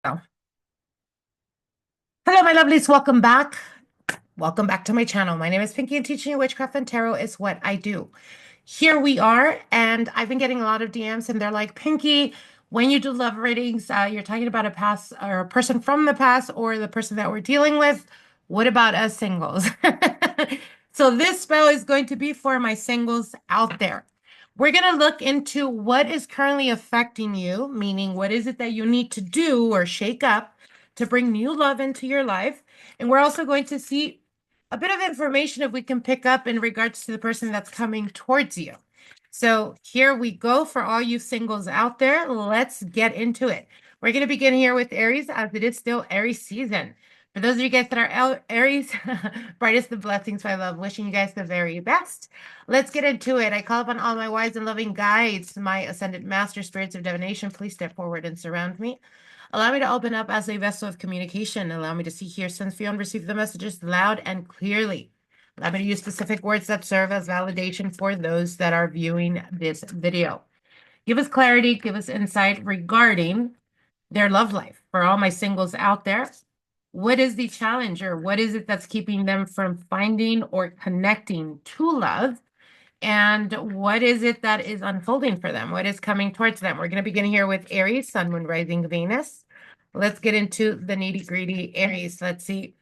Oh. Hello, my lovelies. Welcome back. Welcome back to my channel. My name is Pinky, and teaching you witchcraft and tarot is what I do. Here we are, and I've been getting a lot of DMs, and they're like, Pinky, when you do love readings, you're talking about a past or a person from the past or the person that we're dealing with. What about us singles? So this spell is going to be for my singles out there. We're going to look into what is currently affecting you, meaning what is it that you need to do or shake up to bring new love into your life. And we're also going to see a bit of information if we can pick up in regards to the person that's coming towards you. So here we go for all you singles out there. Let's get into it. We're going to begin here with Aries as it is still Aries season. For those of you guys that are Aries, brightest of blessings, my love. Wishing you guys the very best. Let's get into it. I call upon all my wise and loving guides, my ascended master spirits of divination. Please step forward and surround me. Allow me to open up as a vessel of communication. Allow me to see, hear, sense, feel, and receive the messages loud and clearly. Allow me to use specific words that serve as validation for those that are viewing this video. Give us clarity, give us insight regarding their love life. For all my singles out there, what is the challenge, or what is it that's keeping them from finding or connecting to love? And what is it that is unfolding for them? What is coming towards them? We're going to begin here with Aries, Sun, Moon, Rising, Venus. Let's get into the nitty-gritty. Aries, let's see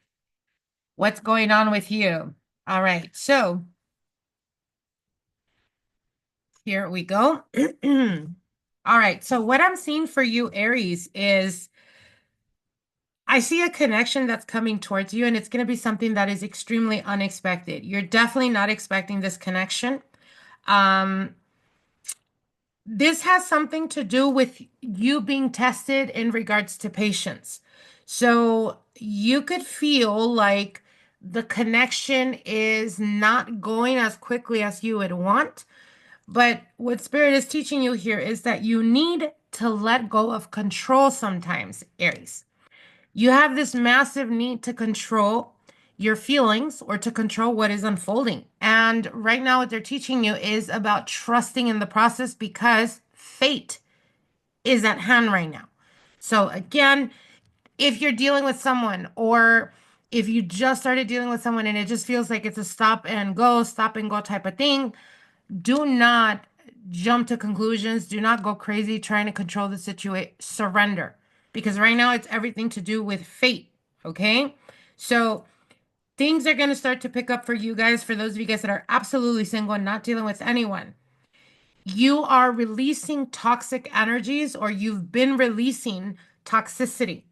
what's going on with you. All right, so here we go. All right, so what I'm seeing for you, Aries, is I see a connection that's coming towards you, and it's going to be something that is extremely unexpected. You're definitely not expecting this connection. Um, This has something to do with you being tested in regards to patience. So you could feel like the connection is not going as quickly as you would want. But what Spirit is teaching you here is that you need to let go of control sometimes, Aries. You have this massive need to control your feelings or to control what is unfolding. And right now, what they're teaching you is about trusting in the process because fate is at hand right now. So, again, if you're dealing with someone, or if you just started dealing with someone and it just feels like it's a stop and go type of thing, do not jump to conclusions. Do not go crazy trying to control the situation. Surrender. Because right now it's everything to do with fate. Okay. So things are going to start to pick up for you guys. For those of you guys that are absolutely single and not dealing with anyone, you are releasing toxic energies, or you've been releasing toxicity.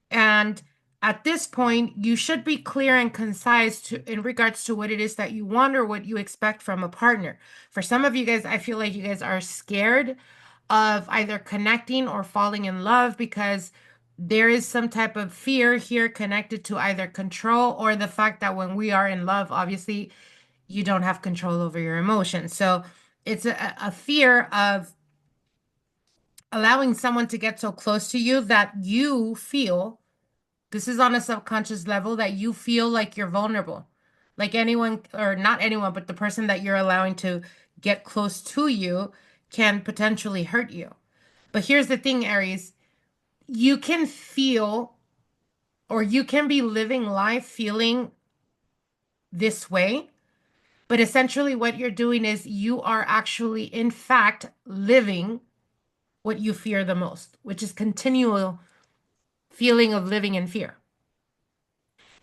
And at this point, you should be clear and concise in regards to what it is that you want or what you expect from a partner. For some of you guys, I feel like you guys are scared of either connecting or falling in love because there is some type of fear here connected to either control or the fact that when we are in love, obviously, you don't have control over your emotions. So it's a fear of allowing someone to get so close to you that you feel, this is on a subconscious level, that you feel like you're vulnerable. Like anyone, or not anyone, but the person that you're allowing to get close to you can potentially hurt you. But here's the thing, Aries, you can feel, or you can be living life feeling this way, but essentially what you're doing is you are actually, in fact, living what you fear the most, which is continual feeling of living in fear.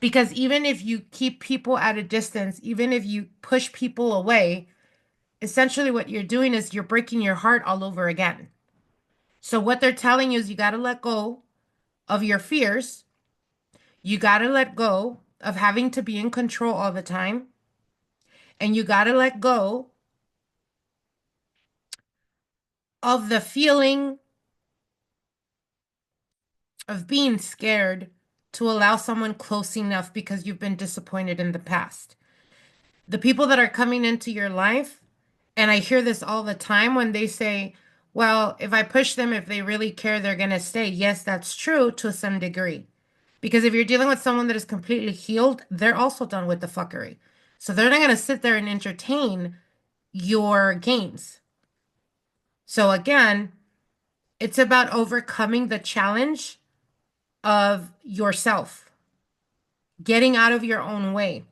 Because even if you keep people at a distance, even if you push people away, essentially what you're doing is you're breaking your heart all over again. So what they're telling you is you got to let go of your fears. You got to let go of having to be in control all the time. And you got to let go of the feeling of being scared to allow someone close enough because you've been disappointed in the past. The people that are coming into your life, and I hear this all the time when they say, well, if I push them, if they really care, they're going to stay. Yes, that's true to some degree. Because if you're dealing with someone that is completely healed, they're also done with the fuckery. So they're not going to sit there and entertain your games. So again, it's about overcoming the challenge of yourself, getting out of your own way,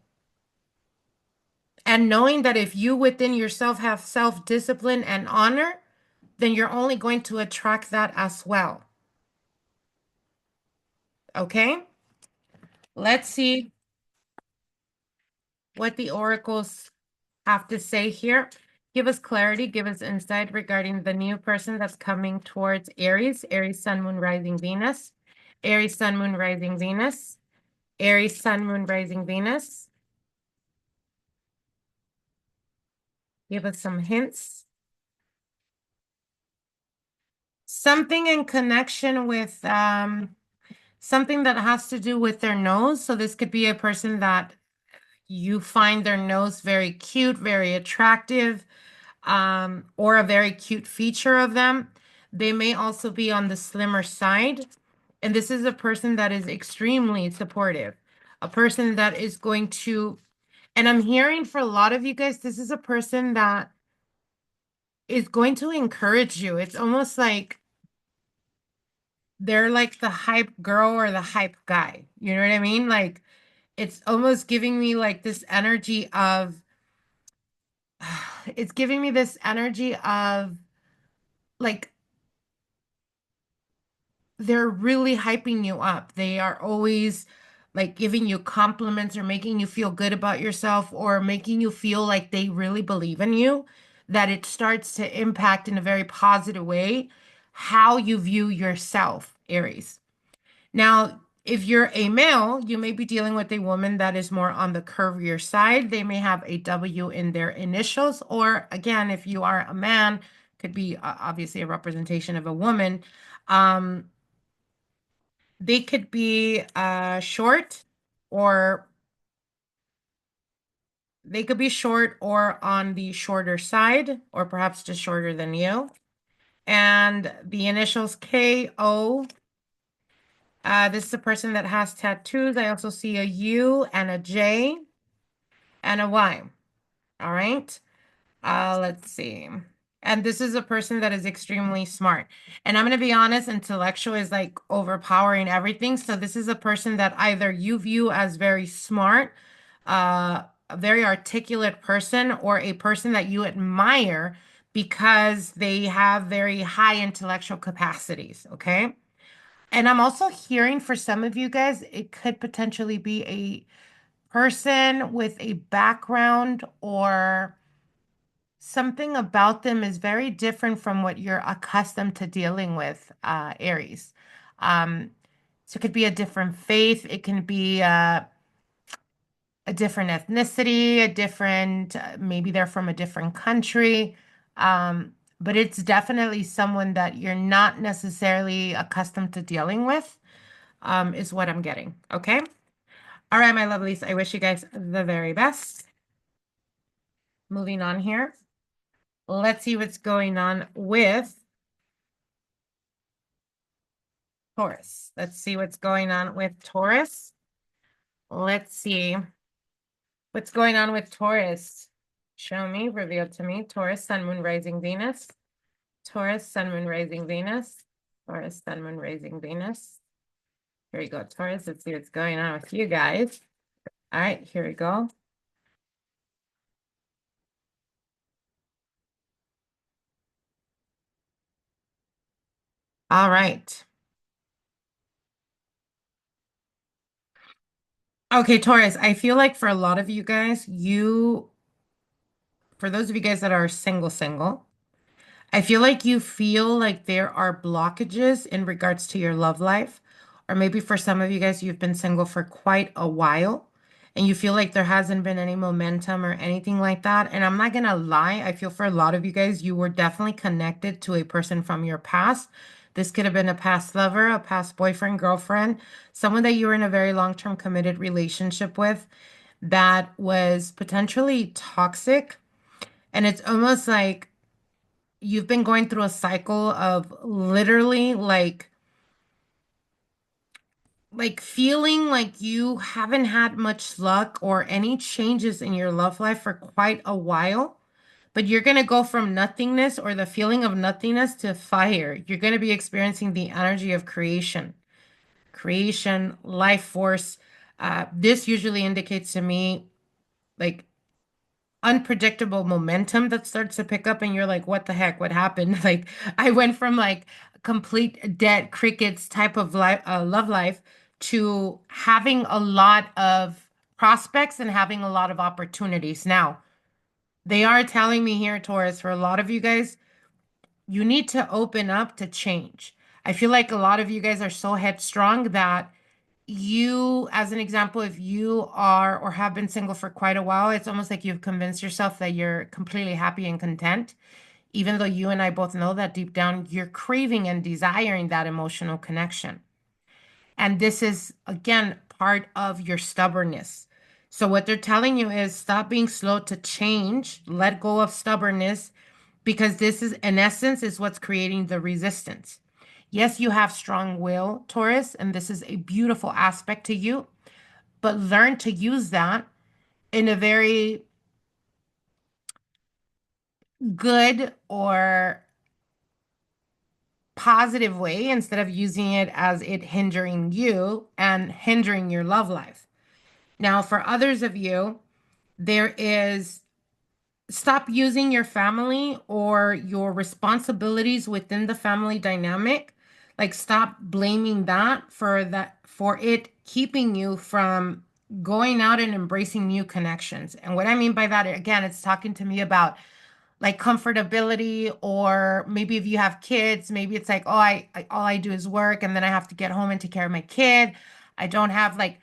and knowing that if you within yourself have self-discipline and honor, then you're only going to attract that as well. Okay? Let's see what the oracles have to say here. Give us clarity, give us insight regarding the new person that's coming towards Aries, Aries, Sun, Moon, Rising, Venus, Aries, Sun, Moon, Rising, Venus, Aries, Sun, Moon, Rising, Venus. Give us some hints. Something in connection with something that has to do with their nose. So this could be a person that you find their nose very cute, very attractive, or a very cute feature of them. They may also be on the slimmer side. And this is a person that is extremely supportive, a person that is going to, and I'm hearing for a lot of you guys, this is a person that is going to encourage you. It's almost like they're like the hype girl or the hype guy. You know what I mean? Like it's almost giving me like this energy of, it's giving me this energy of like they're really hyping you up. They are always like giving you compliments or making you feel good about yourself or making you feel like they really believe in you, that it starts to impact in a very positive way how you view yourself, Aries. Now, if you're a male, you may be dealing with a woman that is more on the curvier side. They may have a W in their initials, or again, if you are a man, could be obviously a representation of a woman. Um, they could be short, or they could be short or on the shorter side, or perhaps just shorter than you. And the initials KO. This is a person that has tattoos. I also see a U and a J and a Y. All right. Let's see. And this is a person that is extremely smart. And I'm going to be honest, intellectual is like overpowering everything. So this is a person that either you view as very smart, a very articulate person, or a person that you admire because they have very high intellectual capacities. Okay. And I'm also hearing for some of you guys, it could potentially be a person with a background or something about them is very different from what you're accustomed to dealing with, Aries. Um, so it could be a different faith, it can be a different ethnicity, a different, maybe they're from a different country. But it's definitely someone that you're not necessarily accustomed to dealing with, is what I'm getting. Okay. All right, my lovelies. I wish you guys the very best. Moving on here. Let's see what's going on with Taurus. Let's see what's going on with Taurus. Let's see what's going on with Taurus. Show me, reveal to me. Taurus, Sun, Moon, Rising, Venus. Taurus, Sun, Moon, Rising, Venus. Taurus, Sun, Moon, Rising, Venus. Here we go, Taurus. Let's see what's going on with you guys. All right, here we go. All right. Okay, Taurus, I feel like for a lot of you guys, for those of you guys that are single, I feel like you feel like there are blockages in regards to your love life. Or maybe for some of you guys, you've been single for quite a while and you feel like there hasn't been any momentum or anything like that. And I'm not gonna lie, I feel for a lot of you guys, you were definitely connected to a person from your past. This could have been a past lover, a past boyfriend, girlfriend, someone that you were in a very long-term committed relationship with that was potentially toxic. And it's almost like you've been going through a cycle of literally like feeling like you haven't had much luck or any changes in your love life for quite a while, but you're going to go from nothingness or the feeling of nothingness to fire. You're going to be experiencing the energy of creation. creation, life force. This usually indicates to me like unpredictable momentum that starts to pick up, and you're like, what the heck? What happened? Like, I went from like complete dead crickets type of life, love life, to having a lot of prospects and having a lot of opportunities. Now, they are telling me here, Taurus, for a lot of you guys, you need to open up to change. I feel like a lot of you guys are so headstrong that you, as an example, if you are or have been single for quite a while, it's almost like you've convinced yourself that you're completely happy and content, even though you and I both know that deep down you're craving and desiring that emotional connection. And this is, again, part of your stubbornness. So, what they're telling you is stop being slow to change, let go of stubbornness, because this is, in essence, is what's creating the resistance. Yes, you have strong will, Taurus, and this is a beautiful aspect to you, but learn to use that in a very good or positive way instead of using it as it hindering you and hindering your love life. Now, for others of you, there is stop using your family or your responsibilities within the family dynamic. Like, stop blaming that for it keeping you from going out and embracing new connections. And what I mean by that, again, it's talking to me about like comfortability, or maybe if you have kids, maybe it's like, oh, all I do is work and then I have to get home and take care of my kid. I don't have like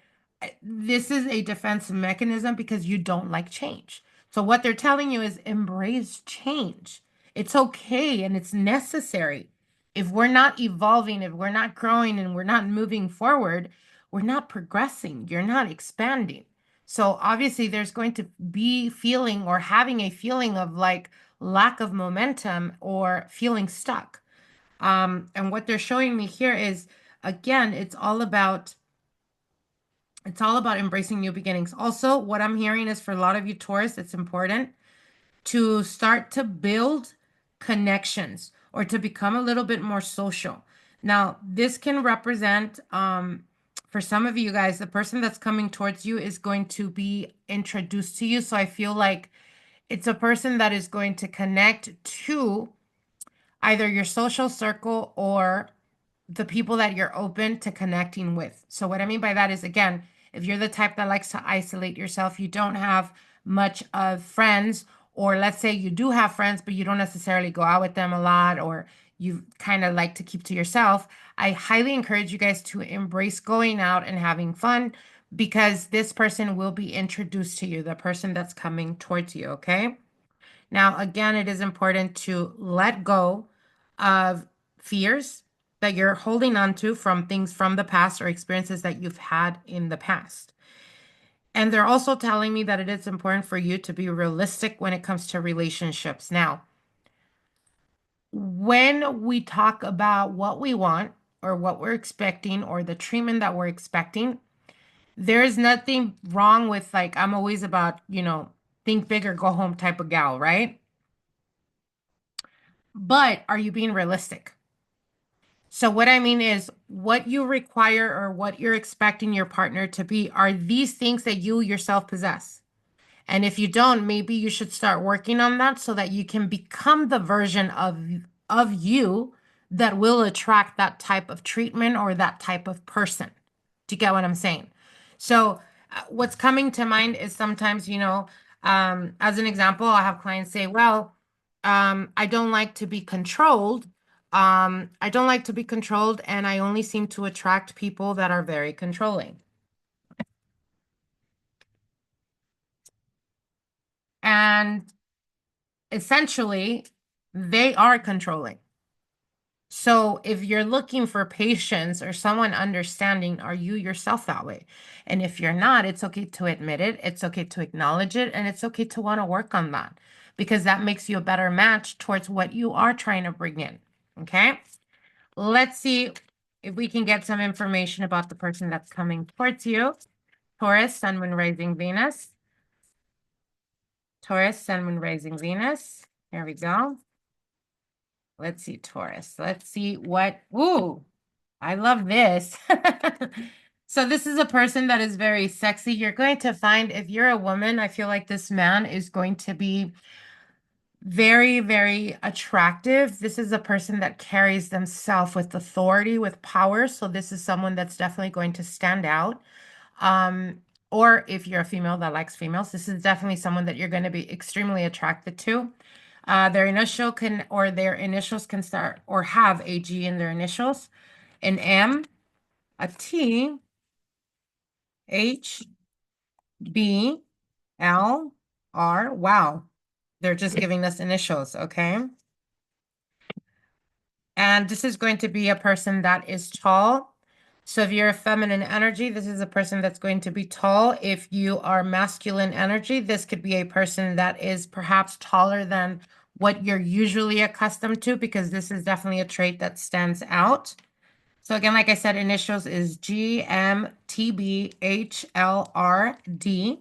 this is a defense mechanism because you don't like change. So what they're telling you is embrace change. It's okay and it's necessary. If we're not evolving, if we're not growing and we're not moving forward, we're not progressing. You're not expanding. So obviously there's going to be feeling or having a feeling of like lack of momentum or feeling stuck. And what they're showing me here is, again, it's all about embracing new beginnings. Also, what I'm hearing is for a lot of you Taurus, it's important to start to build connections or to become a little bit more social. Now, this can represent, for some of you guys, the person that's coming towards you is going to be introduced to you. So I feel like it's a person that is going to connect to either your social circle or the people that you're open to connecting with. So what I mean by that is, again, if you're the type that likes to isolate yourself, you don't have much of friends, or let's say you do have friends, but you don't necessarily go out with them a lot, or you kind of like to keep to yourself, I highly encourage you guys to embrace going out and having fun, because this person will be introduced to you, the person that's coming towards you, okay? Now, again, it is important to let go of fears that you're holding on to from things from the past or experiences that you've had in the past. And they're also telling me that it is important for you to be realistic when it comes to relationships. Now, when we talk about what we want or what we're expecting or the treatment that we're expecting, there is nothing wrong with, like, I'm always about, think big or go home type of gal, right? But are you being realistic? So what I mean is what you require or what you're expecting your partner to be are these things that you yourself possess. And if you don't, maybe you should start working on that so that you can become the version of you that will attract that type of treatment or that type of person. Do you get what I'm saying? So what's coming to mind is sometimes, as an example, I have clients say, well, I don't like to be controlled. I don't like to be controlled, and I only seem to attract people that are very controlling. And essentially, they are controlling. So if you're looking for patience or someone understanding, are you yourself that way? And if you're not, it's okay to admit it. It's okay to acknowledge it. And it's okay to want to work on that, because that makes you a better match towards what you are trying to bring in. Okay. Let's see if we can get some information about the person that's coming towards you. Taurus, Sun, Moon, Rising, Venus. Taurus, Sun, Moon, Rising, Venus. There we go. Let's see, Taurus. Let's see what, ooh, I love this. So this is a person that is very sexy. You're going to find if you're a woman, I feel like this man is going to be very, very attractive. This is a person that carries themselves with authority, with power. So this is someone that's definitely going to stand out. Um, or if you're a female that likes females, this is definitely someone that you're going to be extremely attracted to. Their initials can start or have a G in their initials, an M, a T, H, B, L, R. Wow. They're just giving us initials, okay? And this is going to be a person that is tall. So if you're a feminine energy, this is a person that's going to be tall. If you are masculine energy, this could be a person that is perhaps taller than what you're usually accustomed to, because this is definitely a trait that stands out. So again, like I said, initials is G, M, T, B, H, L, R, D.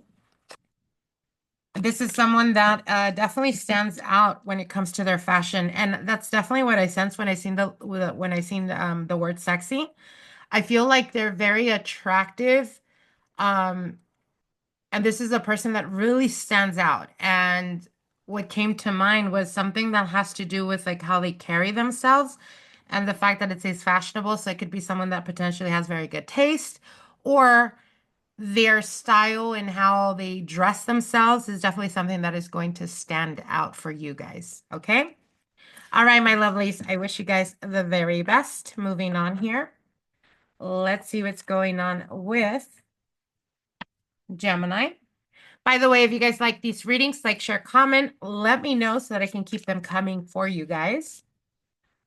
This is someone that definitely stands out when it comes to their fashion, and that's definitely what I sense when I seen the word sexy. I feel like they're very attractive, um, and this is a person that really stands out. And what came to mind was something that has to do with like how they carry themselves, and the fact that it says fashionable, so it could be someone that potentially has very good taste, or their style and how they dress themselves is definitely something that is going to stand out for you guys. Okay. All right, my lovelies. I wish you guys the very best. Moving on here. Let's see what's going on with Gemini. By the way, if you guys like these readings, like, share, comment, let me know so that I can keep them coming for you guys.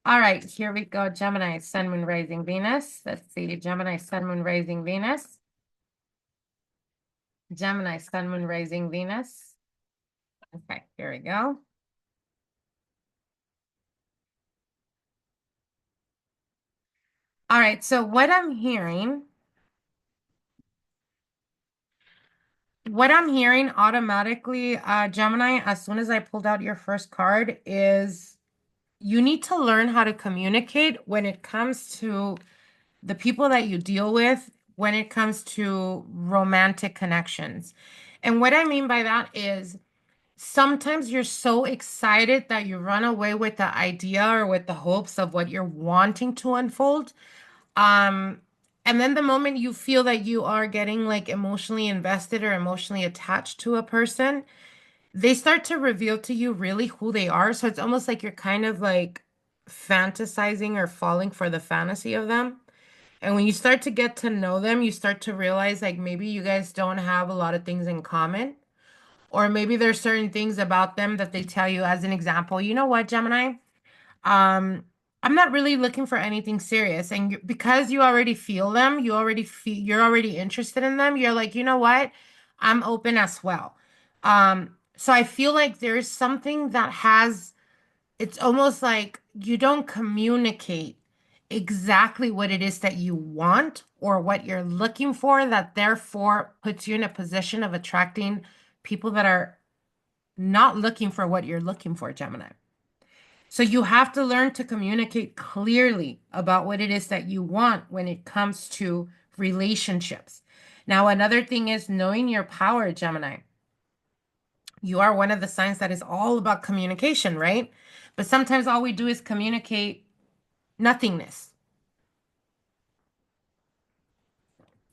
All right, here we go. Gemini, Sun, Moon, Rising, Venus. Let's see. Gemini, Sun, Moon, Rising, Venus. Gemini, Sun, Moon, Rising, Venus. Okay, here we go. All right, so what I'm hearing automatically, Gemini, as soon as I pulled out your first card, is you need to learn how to communicate when it comes to the people that you deal with, when it comes to romantic connections. And what I mean by that is sometimes you're so excited that you run away with the idea or with the hopes of what you're wanting to unfold. Um, and then the moment you feel that you are getting like emotionally invested or emotionally attached to a person, they start to reveal to you really who they are. So it's almost like you're kind of like fantasizing or falling for the fantasy of them. And when you start to get to know them, you start to realize like maybe you guys don't have a lot of things in common. Or maybe there's certain things about them that they tell you, as an example, you know what, Gemini? Um, I'm not really looking for anything serious. And because you already feel them, you're already interested in them. You're like, you know what? I'm open as well. So I feel like there's something that it's almost like you don't communicate exactly what it is that you want or what you're looking for, that therefore puts you in a position of attracting people that are not looking for what you're looking for, Gemini. So you have to learn to communicate clearly about what it is that you want when it comes to relationships. Now, another thing is knowing your power, Gemini. You are one of the signs that is all about communication, right? But sometimes all we do is communicate nothingness.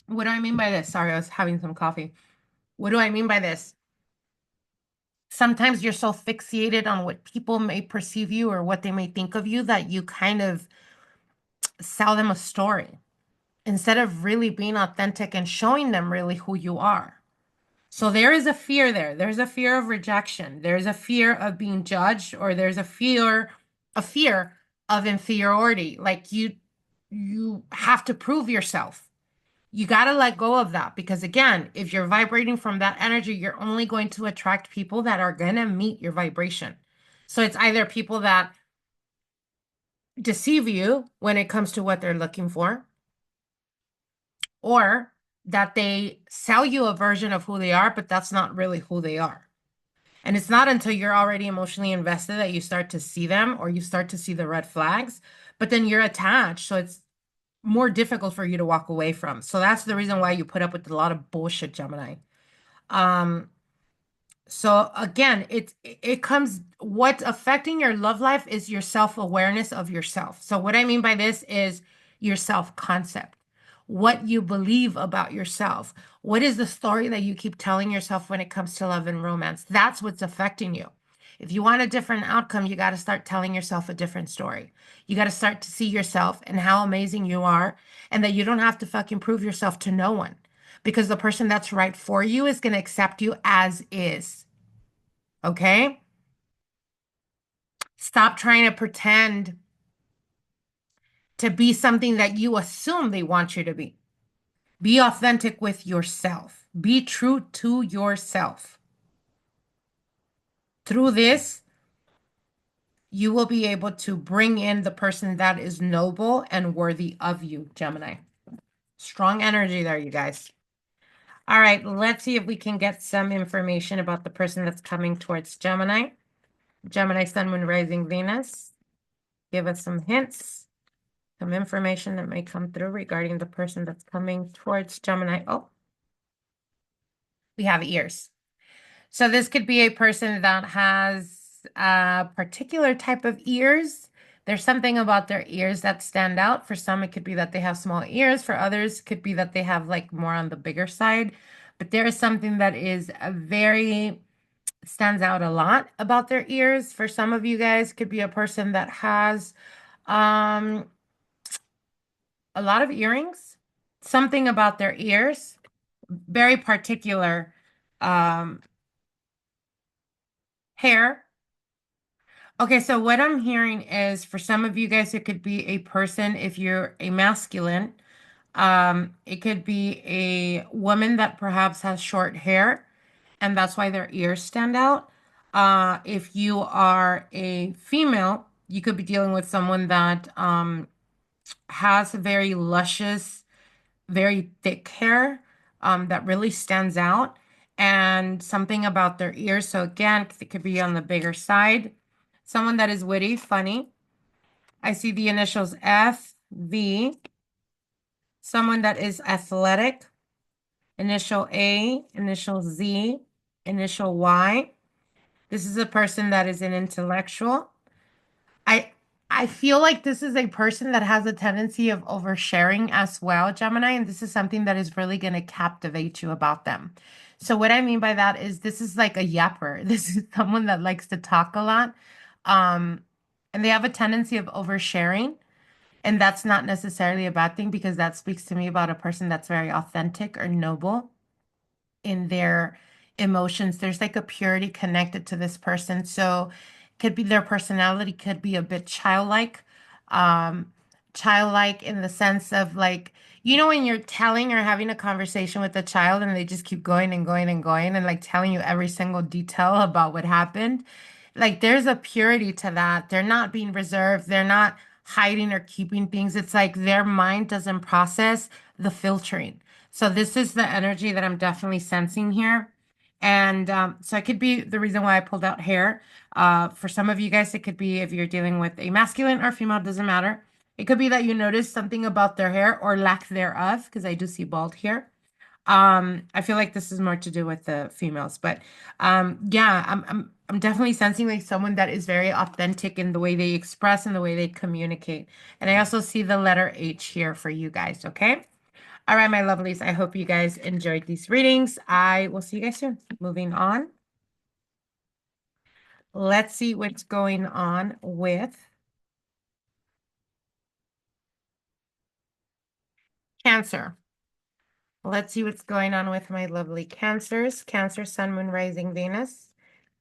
What do I mean by this? Sorry, I was having some coffee. What do I mean by this? Sometimes you're so fixated on what people may perceive you or what they may think of you that you kind of sell them a story instead of really being authentic and showing them really who you are. So there is a fear there. There's a fear of rejection. There's a fear of being judged, or there's a fear of inferiority. Like you have to prove yourself. You got to let go of that, because again, if you're vibrating from that energy, you're only going to attract people that are going to meet your vibration. So it's either people that deceive you when it comes to what they're looking for, or that they sell you a version of who they are, but that's not really who they are. And it's not until you're already emotionally invested that you start to see them, or you start to see the red flags, but then you're attached. So it's more difficult for you to walk away from. So that's the reason why you put up with a lot of bullshit, Gemini. Um, so again, it comes, what's affecting your love life is your self-awareness of yourself. So what I mean by this is your self-concept, what you believe about yourself. What is the story that you keep telling yourself when it comes to love and romance? That's what's affecting you. If you want a different outcome, you got to start telling yourself a different story. You got to start to see yourself and how amazing you are, and that you don't have to fucking prove yourself to no one, because the person that's right for you is going to accept you as is. Okay? Stop trying to pretend to be something that you assume they want you to be. Be authentic with yourself. Be true to yourself. Through this, you will be able to bring in the person that is noble and worthy of you, Gemini. Strong energy there, you guys. All right, let's see if we can get some information about the person that's coming towards Gemini. Gemini, Sun, Moon, Rising, Venus. Give us some hints, some information that may come through regarding the person that's coming towards Gemini. Oh, we have ears. So this could be a person that has a particular type of ears. There's something about their ears that stand out. For some, it could be that they have small ears. For others, it could be that they have like more on the bigger side. But there is something that is a very stands out a lot about their ears. For some of you guys, could be a person that has um a lot of earrings, something about their ears, very particular um hair. Okay, so what I'm hearing is for some of you guys, it could be a person, if you're a masculine, it could be a woman that perhaps has short hair, and that's why their ears stand out. If you are a female, you could be dealing with someone that has very luscious, very thick hair, that really stands out, and something about their ears. So again, it could be on the bigger side. Someone that is witty, funny. I see the initials F, V. Someone that is athletic. Initial A, initial Z, initial Y. This is a person that is an intellectual. I I feel like this is a person that has a tendency of oversharing as well, Gemini, and this is something that is really going to captivate you about them. So what I mean by that is this is like a yapper. This is someone that likes to talk a lot. Um, and they have a tendency of oversharing. And that's not necessarily a bad thing, because that speaks to me about a person that's very authentic or noble in their emotions. There's like a purity connected to this person. So could be their personality could be a bit childlike. Um, Childlike in the sense of like, you know, when you're telling or having a conversation with a child and they just keep going and going and going and like telling you every single detail about what happened. Like there's a purity to that. They're not being reserved. They're not hiding or keeping things. It's like their mind doesn't process the filtering. So this is the energy that I'm definitely sensing here. And so it could be the reason why I pulled out hair. For some of you guys, it could be if you're dealing with a masculine or female, doesn't matter. It could be that you notice something about their hair or lack thereof, because I do see bald here. I feel like this is more to do with the females, but yeah, I'm definitely sensing like someone that is very authentic in the way they express and the way they communicate. And I also see the letter H here for you guys, okay? All right, my lovelies. I hope you guys enjoyed these readings. I will see you guys soon. Moving on. Let's see what's going on with Cancer. Let's see what's going on with my lovely Cancers. Cancer, Sun, Moon, Rising, Venus.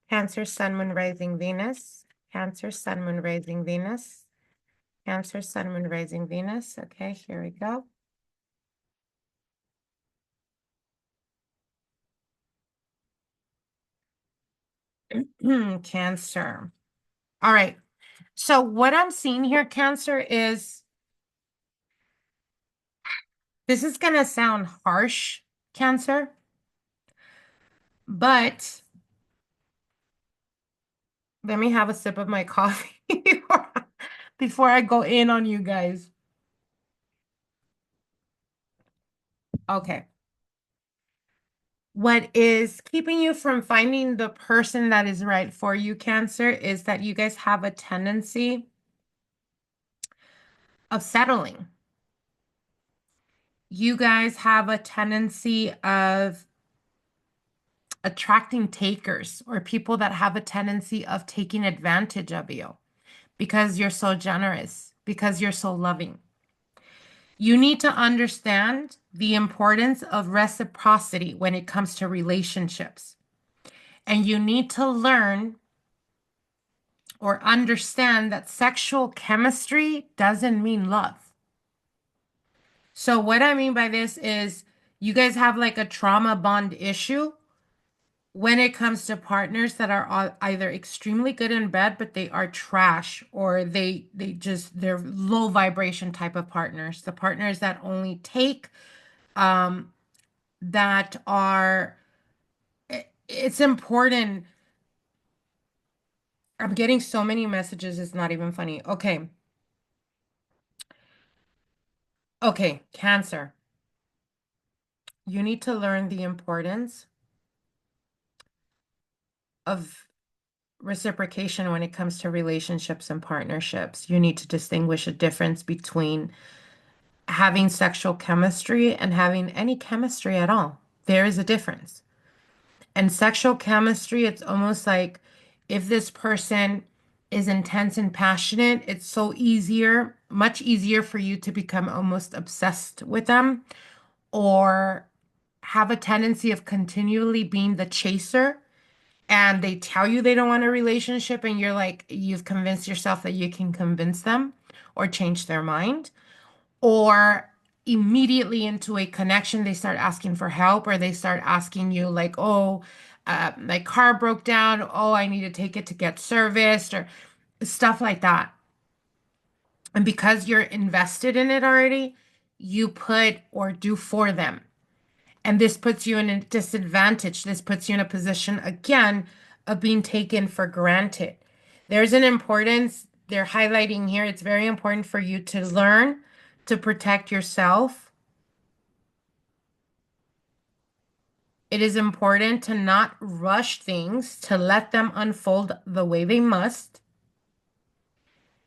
Cancer, Sun, Moon, Rising, Venus. Cancer, Sun, Moon, Rising, Venus. Cancer, Sun, Moon, Rising, Venus. Okay, here we go. Cancer. All right. So what I'm seeing here, Cancer, is this is going to sound harsh, Cancer, but let me have a sip of my coffee before I go in on you guys. Okay. What is keeping you from finding the person that is right for you, Cancer, is that you guys have a tendency of settling. You guys have a tendency of attracting takers or people that have a tendency of taking advantage of you because you're so generous, because you're so loving. You need to understand the importance of reciprocity when it comes to relationships. And you need to learn or understand that sexual chemistry doesn't mean love. So, what I mean by this is you guys have like a trauma bond issue when it comes to partners that are either extremely good in bed, but they are trash, or they're low vibration type of partners. The partners that only take, um, that are, it's important. I'm getting so many messages, it's not even funny. Okay. Okay, Cancer. You need to learn the importance of reciprocation when it comes to relationships and partnerships. You need to distinguish a difference between having sexual chemistry and having any chemistry at all. There is a difference. And sexual chemistry, it's almost like if this person is intense and passionate, it's so easier, much easier for you to become almost obsessed with them or have a tendency of continually being the chaser, and they tell you they don't want a relationship and you're like, you've convinced yourself that you can convince them or change their mind, or immediately into a connection they start asking for help, or they start asking you like, oh, my car broke down, oh, I need to take it to get serviced, or stuff like that. And because you're invested in it already, you put or do for them. And this puts you in a disadvantage. This puts you in a position, again, of being taken for granted. There's an importance they're highlighting here. It's very important for you to learn to protect yourself. It is important to not rush things, to let them unfold the way they must.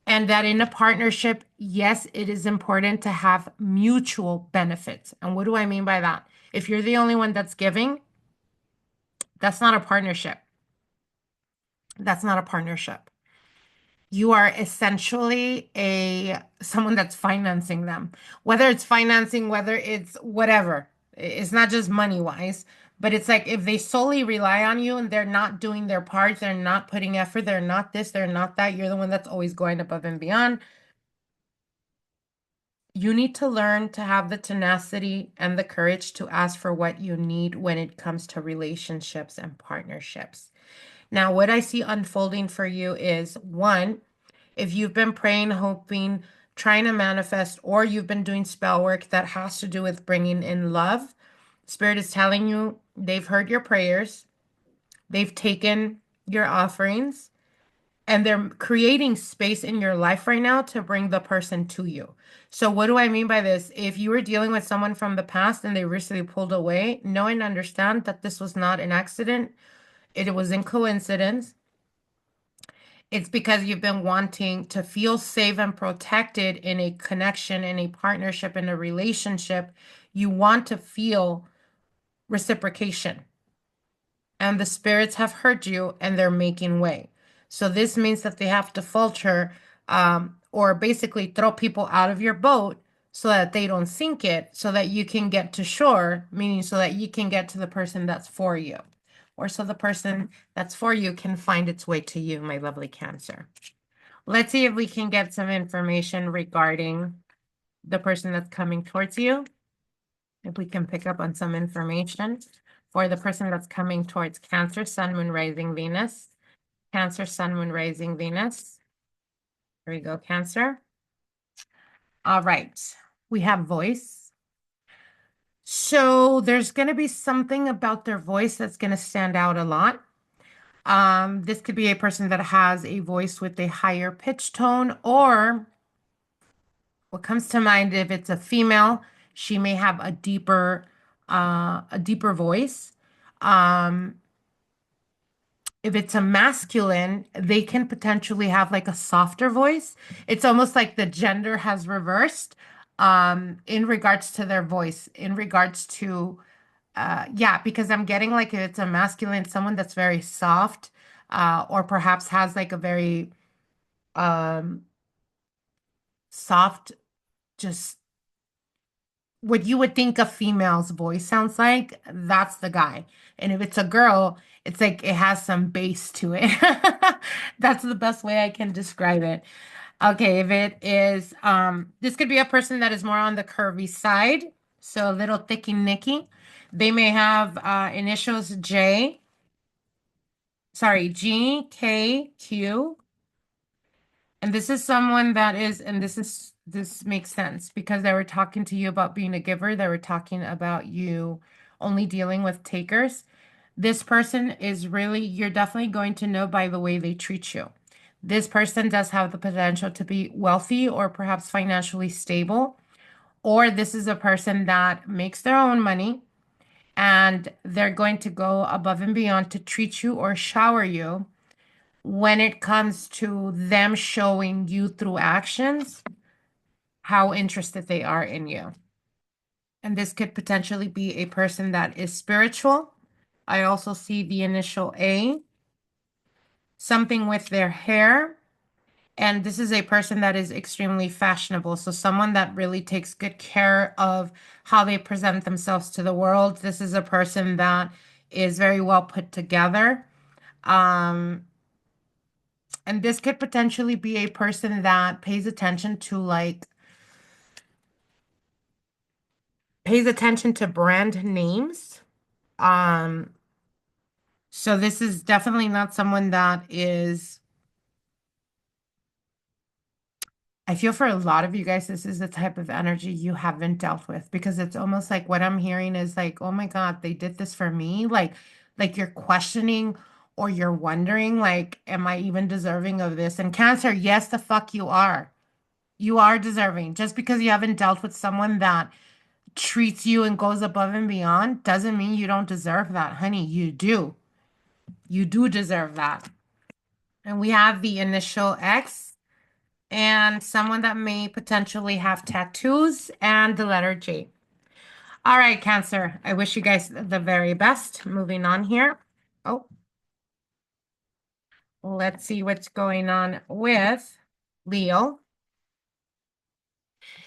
And that in a partnership, yes, it is important to have mutual benefits. And what do I mean by that? If you're the only one that's giving, that's not a partnership. That's not a partnership. You are essentially a someone that's financing them. Whether it's financing, whether it's whatever. It's not just money wise, but it's like if they solely rely on you and they're not doing their parts, they're not putting effort, they're not this, they're not that, you're the one that's always going above and beyond. You need to learn to have the tenacity and the courage to ask for what you need when it comes to relationships and partnerships. Now, what I see unfolding for you is one, if you've been praying, hoping, trying to manifest, or you've been doing spell work that has to do with bringing in love, Spirit is telling you they've heard your prayers, they've taken your offerings, and they're creating space in your life right now to bring the person to you. So, what do I mean by this? If you were dealing with someone from the past and they recently pulled away, know and understand that this was not an accident, it wasn't coincidence. It's because you've been wanting to feel safe and protected in a connection, in a partnership, in a relationship. You want to feel reciprocation. And the spirits have heard you and they're making way. So this means that they have to falter, or basically throw people out of your boat so that they don't sink it, so that you can get to shore, meaning so that you can get to the person that's for you, or so the person that's for you can find its way to you, my lovely Cancer. Let's see if we can get some information regarding the person that's coming towards you. If we can pick up on some information for the person that's coming towards Cancer, Sun, Moon, Rising, Venus. Cancer, Sun, Moon, Rising, Venus. Here we go, Cancer. All right. We have voice. So there's going to be something about their voice that's going to stand out a lot. This could be a person that has a voice with a higher pitch tone, or what comes to mind if it's a female, she may have a deeper voice. Um, if it's a masculine, they can potentially have like a softer voice. It's almost like the gender has reversed in regards to their voice, in regards to yeah, because I'm getting like if it's a masculine, someone that's very soft, or perhaps has like a very um soft, just what you would think a female's voice sounds like, that's the guy. And if it's a girl, it's like it has some bass to it. That's the best way I can describe it. Okay, if it is, this could be a person that is more on the curvy side, so a little thicky nicky. They may have initials J, sorry, G, K, Q. And this is someone that is, and this makes sense because they were talking to you about being a giver. They were talking about you only dealing with takers. This person is really, you're definitely going to know by the way they treat you. This person does have the potential to be wealthy or perhaps financially stable, or this is a person that makes their own money and they're going to go above and beyond to treat you or shower you when it comes to them showing you through actions how interested they are in you. And this could potentially be a person that is spiritual. I also see the initial A, something with their hair. And this is a person that is extremely fashionable. So someone that really takes good care of how they present themselves to the world. This is a person that is very well put together. Um, and this could potentially be a person that pays attention to brand names. Um, so this is definitely not someone that is, I feel for a lot of you guys, this is the type of energy you haven't dealt with because it's almost like what I'm hearing is like, oh my God, they did this for me. Like you're questioning or you're wondering, like, am I even deserving of this? And Cancer, yes, the fuck you are. You are deserving. Just because you haven't dealt with someone that treats you and goes above and beyond doesn't mean you don't deserve that, honey. You do. You do deserve that. And we have the initial X and someone that may potentially have tattoos and the letter J. All right, Cancer. I wish you guys the very best. Moving on here. Oh, let's see what's going on with Leo.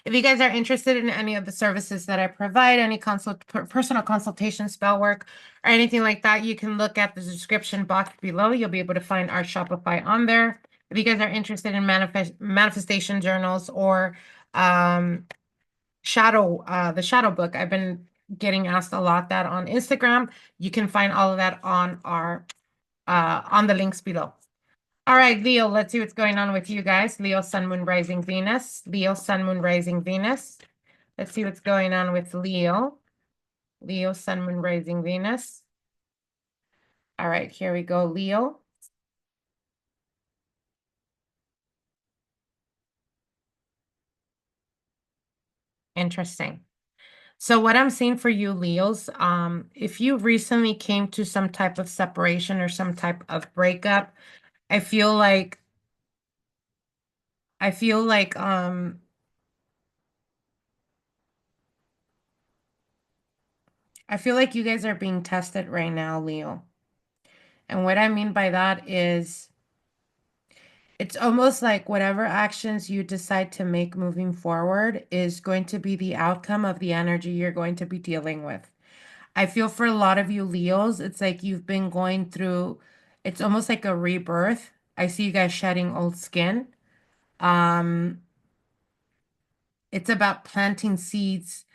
If you guys are interested in any of the services that I provide, any personal consultation, spell work, or anything like that, you can look at the description box below. You'll be able to find our Shopify on there. If you guys are interested in manifestation journals or the shadow book, I've been getting asked a lot that on Instagram. You can find all of that on our on the links below. All right, Leo, let's see what's going on with you guys. Leo, Sun, Moon, Rising, Venus. Leo, Sun, Moon, Rising, Venus. Let's see what's going on with Leo. Leo, Sun, Moon, Rising, Venus. All right, here we go, Leo. Interesting. So what I'm seeing for you, Leos, if you recently came to some type of separation or some type of breakup, I feel like I feel like I feel like you guys are being tested right now, Leo. And what I mean by that is it's almost like whatever actions you decide to make moving forward is going to be the outcome of the energy you're going to be dealing with. I feel for a lot of you Leos, it's like you've been going through, it's almost like a rebirth. I see you guys shedding old skin. Um, it's about planting seeds,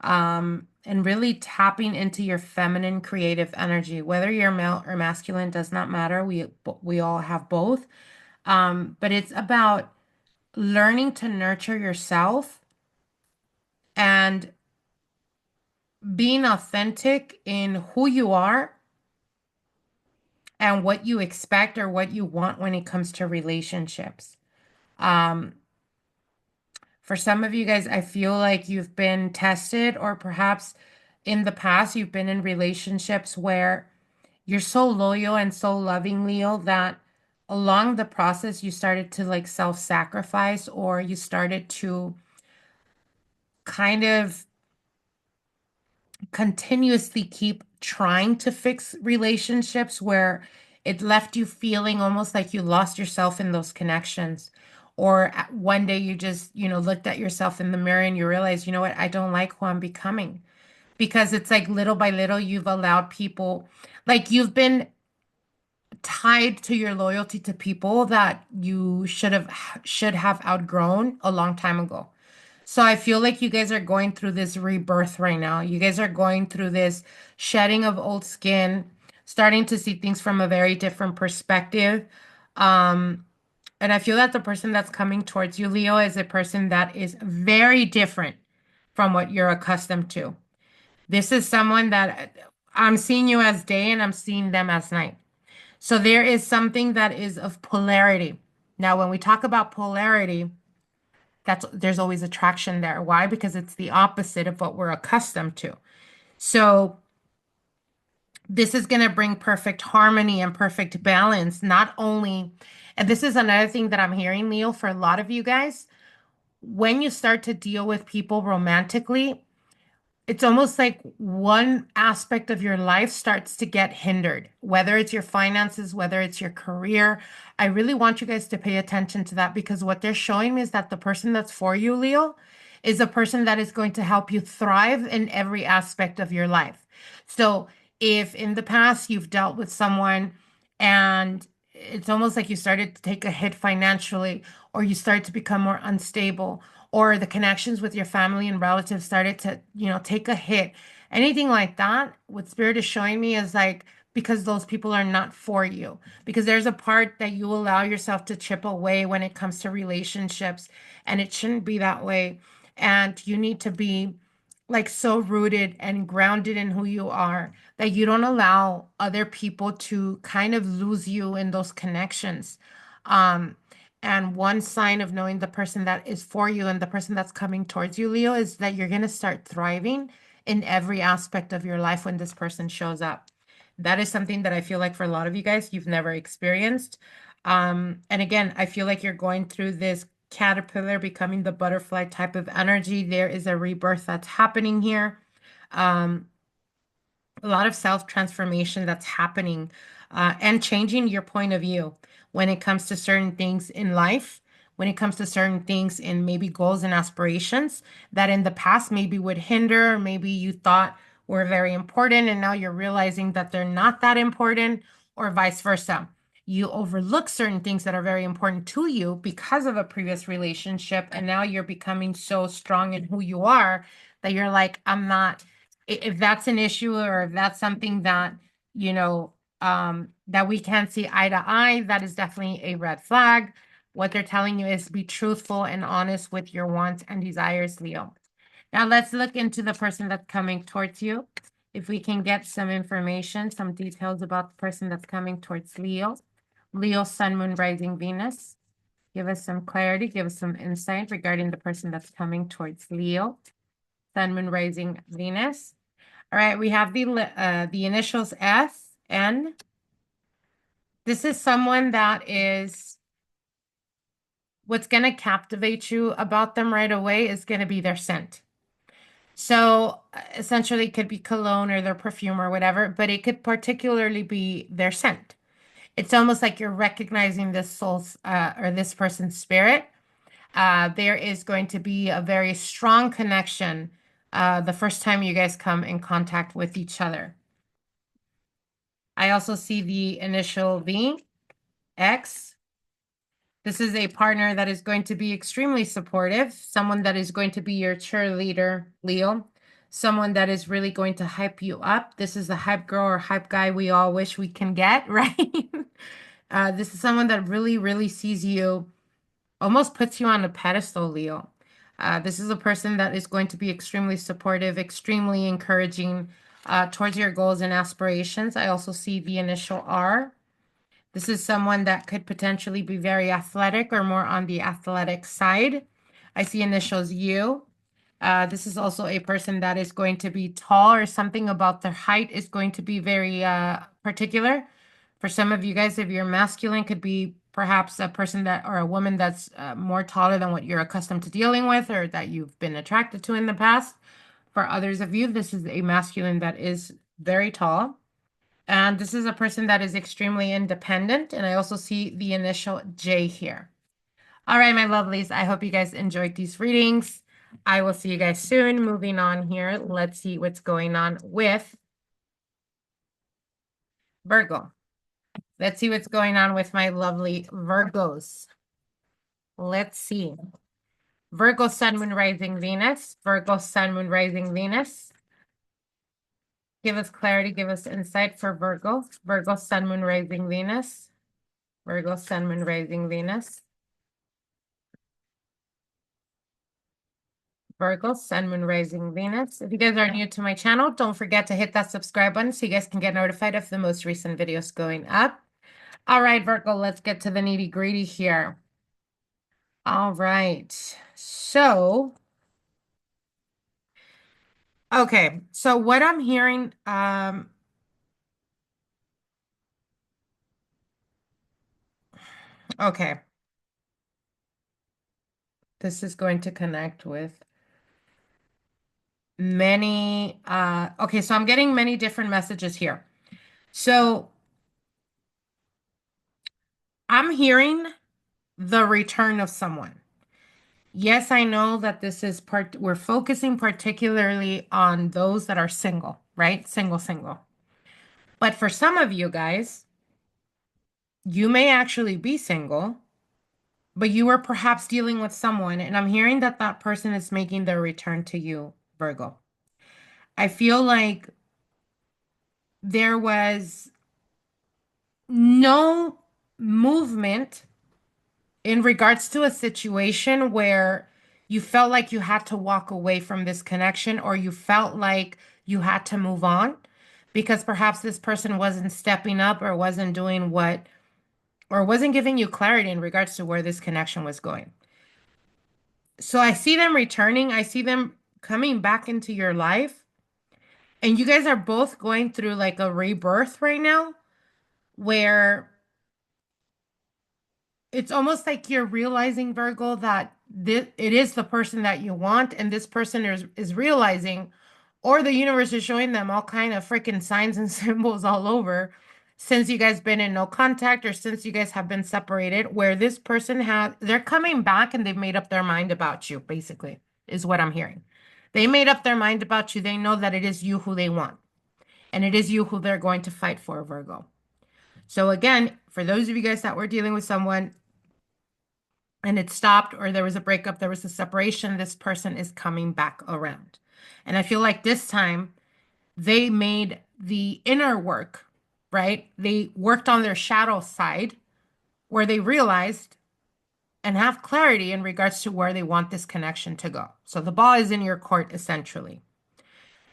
and really tapping into your feminine creative energy. Whether you're male or masculine does not matter. We all have both. But it's about learning to nurture yourself and being authentic in who you are and what you expect or what you want when it comes to relationships. Um, For some of you guys, I feel like you've been tested, or perhaps in the past, you've been in relationships where you're so loyal and so loving, Leo, that along the process, you started to like self-sacrifice, or you started to kind of continuously keep trying to fix relationships where it left you feeling almost like you lost yourself in those connections. Or one day you just, looked at yourself in the mirror and you realize, you know what, I don't like who I'm becoming. Because it's like little by little, you've allowed people, like you've been tied to your loyalty to people that you should have outgrown a long time ago. So I feel like you guys are going through this rebirth right now. You guys are going through this shedding of old skin, starting to see things from a very different perspective. Um, and I feel that the person that's coming towards you, Leo, is a person that is very different from what you're accustomed to. This is someone that I'm seeing you as day and I'm seeing them as night. So there is something that is of polarity. Now, when we talk about polarity, there's always attraction there. Why? Because it's the opposite of what we're accustomed to. So this is going to bring perfect harmony and perfect balance, not only, and this is another thing that I'm hearing, Leo, for a lot of you guys, when you start to deal with people romantically, it's almost like one aspect of your life starts to get hindered, whether it's your finances, whether it's your career. I really want you guys to pay attention to that because what they're showing me is that the person that's for you, Leo, is a person that is going to help you thrive in every aspect of your life. So if in the past you've dealt with someone and it's almost like you started to take a hit financially, or you start to become more unstable, or the connections with your family and relatives started to, take a hit. Anything like that, what Spirit is showing me is like because those people are not for you. Because there's a part that you allow yourself to chip away when it comes to relationships, and it shouldn't be that way. And you need to be like so rooted and grounded in who you are that you don't allow other people to kind of lose you in those connections. Um, and one sign of knowing the person that is for you and the person that's coming towards you, Leo, is that you're going to start thriving in every aspect of your life when this person shows up. That is something that I feel like for a lot of you guys, you've never experienced. And again, I feel like you're going through this caterpillar becoming the butterfly type of energy. There is a rebirth that's happening here. Um, a lot of self transformation that's happening and changing your point of view when it comes to certain things in life, when it comes to certain things in maybe goals and aspirations that in the past maybe would hinder, maybe you thought were very important, and now you're realizing that they're not that important, or vice versa. You overlook certain things that are very important to you because of a previous relationship, and now you're becoming so strong in who you are that you're like, I'm not if that's an issue, or if that's something that, that we can't see eye to eye, that is definitely a red flag. What they're telling you is be truthful and honest with your wants and desires, Leo. Now let's look into the person that's coming towards you. If we can get some information, some details about the person that's coming towards Leo. Leo, Sun, Moon, Rising, Venus. Give us some clarity, give us some insight regarding the person that's coming towards Leo. Sun, Moon, Rising, Venus. All right, we have the initials S, N. This is someone that is, what's going to captivate you about them right away is going to be their scent. So essentially it could be cologne or their perfume or whatever, but it could particularly be their scent. It's almost like you're recognizing this soul's or this person's spirit. There is going to be a very strong connection the first time you guys come in contact with each other. I also see the initial V, X. This is a partner that is going to be extremely supportive, someone that is going to be your cheerleader, Leo, someone that is really going to hype you up. This is the hype girl or hype guy we all wish we can get, right? This is someone that really, really sees you, almost puts you on a pedestal, Leo. This is a person that is going to be extremely supportive, extremely encouraging towards your goals and aspirations. I also see the initial R. This is someone that could potentially be very athletic or more on the athletic side. I see initials U. This is also a person that is going to be tall, or something about their height is going to be very particular. For some of you guys, if you're masculine, could be perhaps a person that, or a woman that's more taller than what you're accustomed to dealing with, or that you've been attracted to in the past. For others of you, this is a masculine that is very tall. And this is a person that is extremely independent. And I also see the initial J here. All right, my lovelies, I hope you guys enjoyed these readings. I will see you guys soon. Moving on here, let's see what's going on with Virgo. Let's see what's going on with my lovely Virgos. Let's see. Virgo, Sun, Moon, Rising, Venus. Virgo, Sun, Moon, Rising, Venus. Give us clarity, give us insight for Virgo. Virgo, Sun, Moon, Rising, Venus. Virgo, Sun, Moon, Rising, Venus. Virgo, Sun, Moon, Rising, Venus. If you guys are new to my channel, don't forget to hit that subscribe button so you guys can get notified of the most recent videos going up. All right, Virgo, let's get to the nitty-gritty here. All right. So, okay. So what I'm hearing, okay. This is going to connect with many, okay, so I'm getting many different messages here. So I'm hearing the return of someone. Yes, I know that this is we're focusing particularly on those that are single, right? Single, single. But for some of you guys, you may actually be single, but you are perhaps dealing with someone, and I'm hearing that that person is making their return to you, Virgo. I feel like there was no movement in regards to a situation where you felt like you had to walk away from this connection, or you felt like you had to move on because perhaps this person wasn't stepping up, or wasn't doing what, or wasn't giving you clarity in regards to where this connection was going. So I see them returning. I see them coming back into your life. And you guys are both going through like a rebirth right now, where it's almost like you're realizing, Virgo, that it is the person that you want, and this person is realizing, or the universe is showing them all kind of freaking signs and symbols all over, since you guys been in no contact, or since you guys have been separated, where this person they're coming back and they've made up their mind about you, basically, is what I'm hearing. They made up their mind about you. They know that it is you who they want, and it is you who they're going to fight for, Virgo. So again, for those of you guys that were dealing with someone and it stopped, or there was a breakup, there was a separation, this person is coming back around. And I feel like this time they made the inner work, right? They worked on their shadow side, where they realized and have clarity in regards to where they want this connection to go. So the ball is in your court, essentially.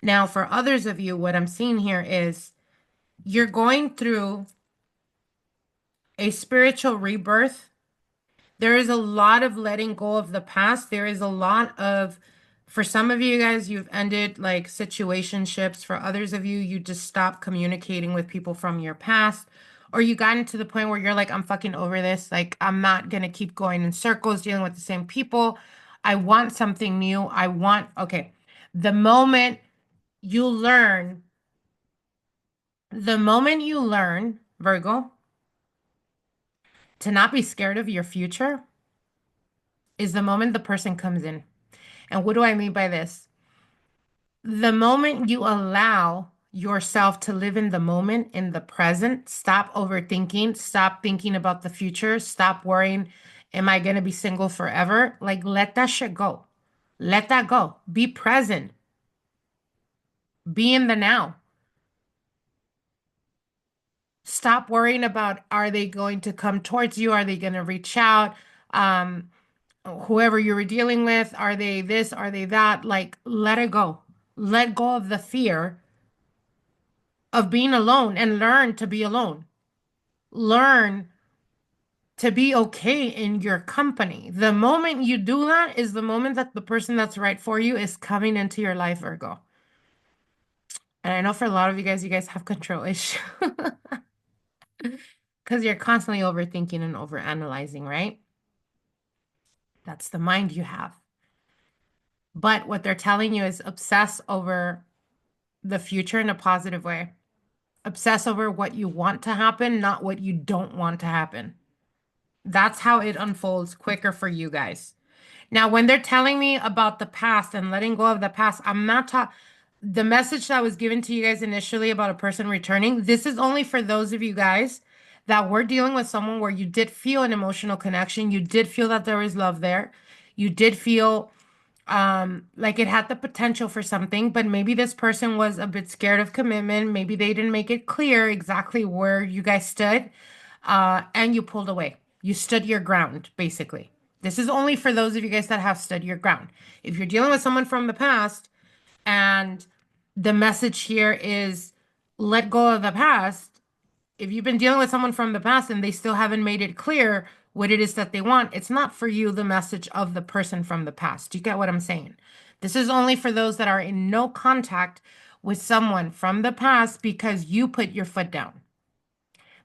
Now, for others of you, what I'm seeing here is you're going through a spiritual rebirth. There is a lot of letting go of the past. There is a lot of, for some of you guys, you've ended like situationships. For others of you, you just stopped communicating with people from your past, or you gotten to the point where you're like, I'm fucking over this. Like, I'm not going to keep going in circles, dealing with the same people. I want something new. Okay. The moment you learn, the moment you learn, Virgo, to not be scared of your future is the moment the person comes in. And what do I mean by this? The moment you allow yourself to live in the moment, in the present, stop overthinking, stop thinking about the future, stop worrying, am I going to be single forever? Like, let that shit go. Let that go. Be present. Be in the now. Stop worrying about, are they going to come towards you? Are they going to reach out? Whoever you were dealing with, are they this? Are they that? Like, let it go. Let go of the fear of being alone and learn to be alone. Learn to be okay in your company. The moment you do that is the moment that the person that's right for you is coming into your life, Virgo. And I know for a lot of you guys have control issues because you're constantly overthinking and overanalyzing, right? That's the mind you have. But what they're telling you is obsess over the future in a positive way. Obsess over what you want to happen, not what you don't want to happen. That's how it unfolds quicker for you guys. Now, when they're telling me about the past and letting go of the past, I'm not talking. The message that was given to you guys initially about a person returning, this is only for those of you guys that were dealing with someone where you did feel an emotional connection. You did feel that there was love there. You did feel like it had the potential for something, but maybe this person was a bit scared of commitment. Maybe they didn't make it clear exactly where you guys stood, and you pulled away. You stood your ground, basically. This is only for those of you guys that have stood your ground. If you're dealing with someone from the past and the message here is let go of the past, if you've been dealing with someone from the past and they still haven't made it clear what it is that they want, it's not for you the message of the person from the past. Do you get what I'm saying? This is only for those that are in no contact with someone from the past because you put your foot down.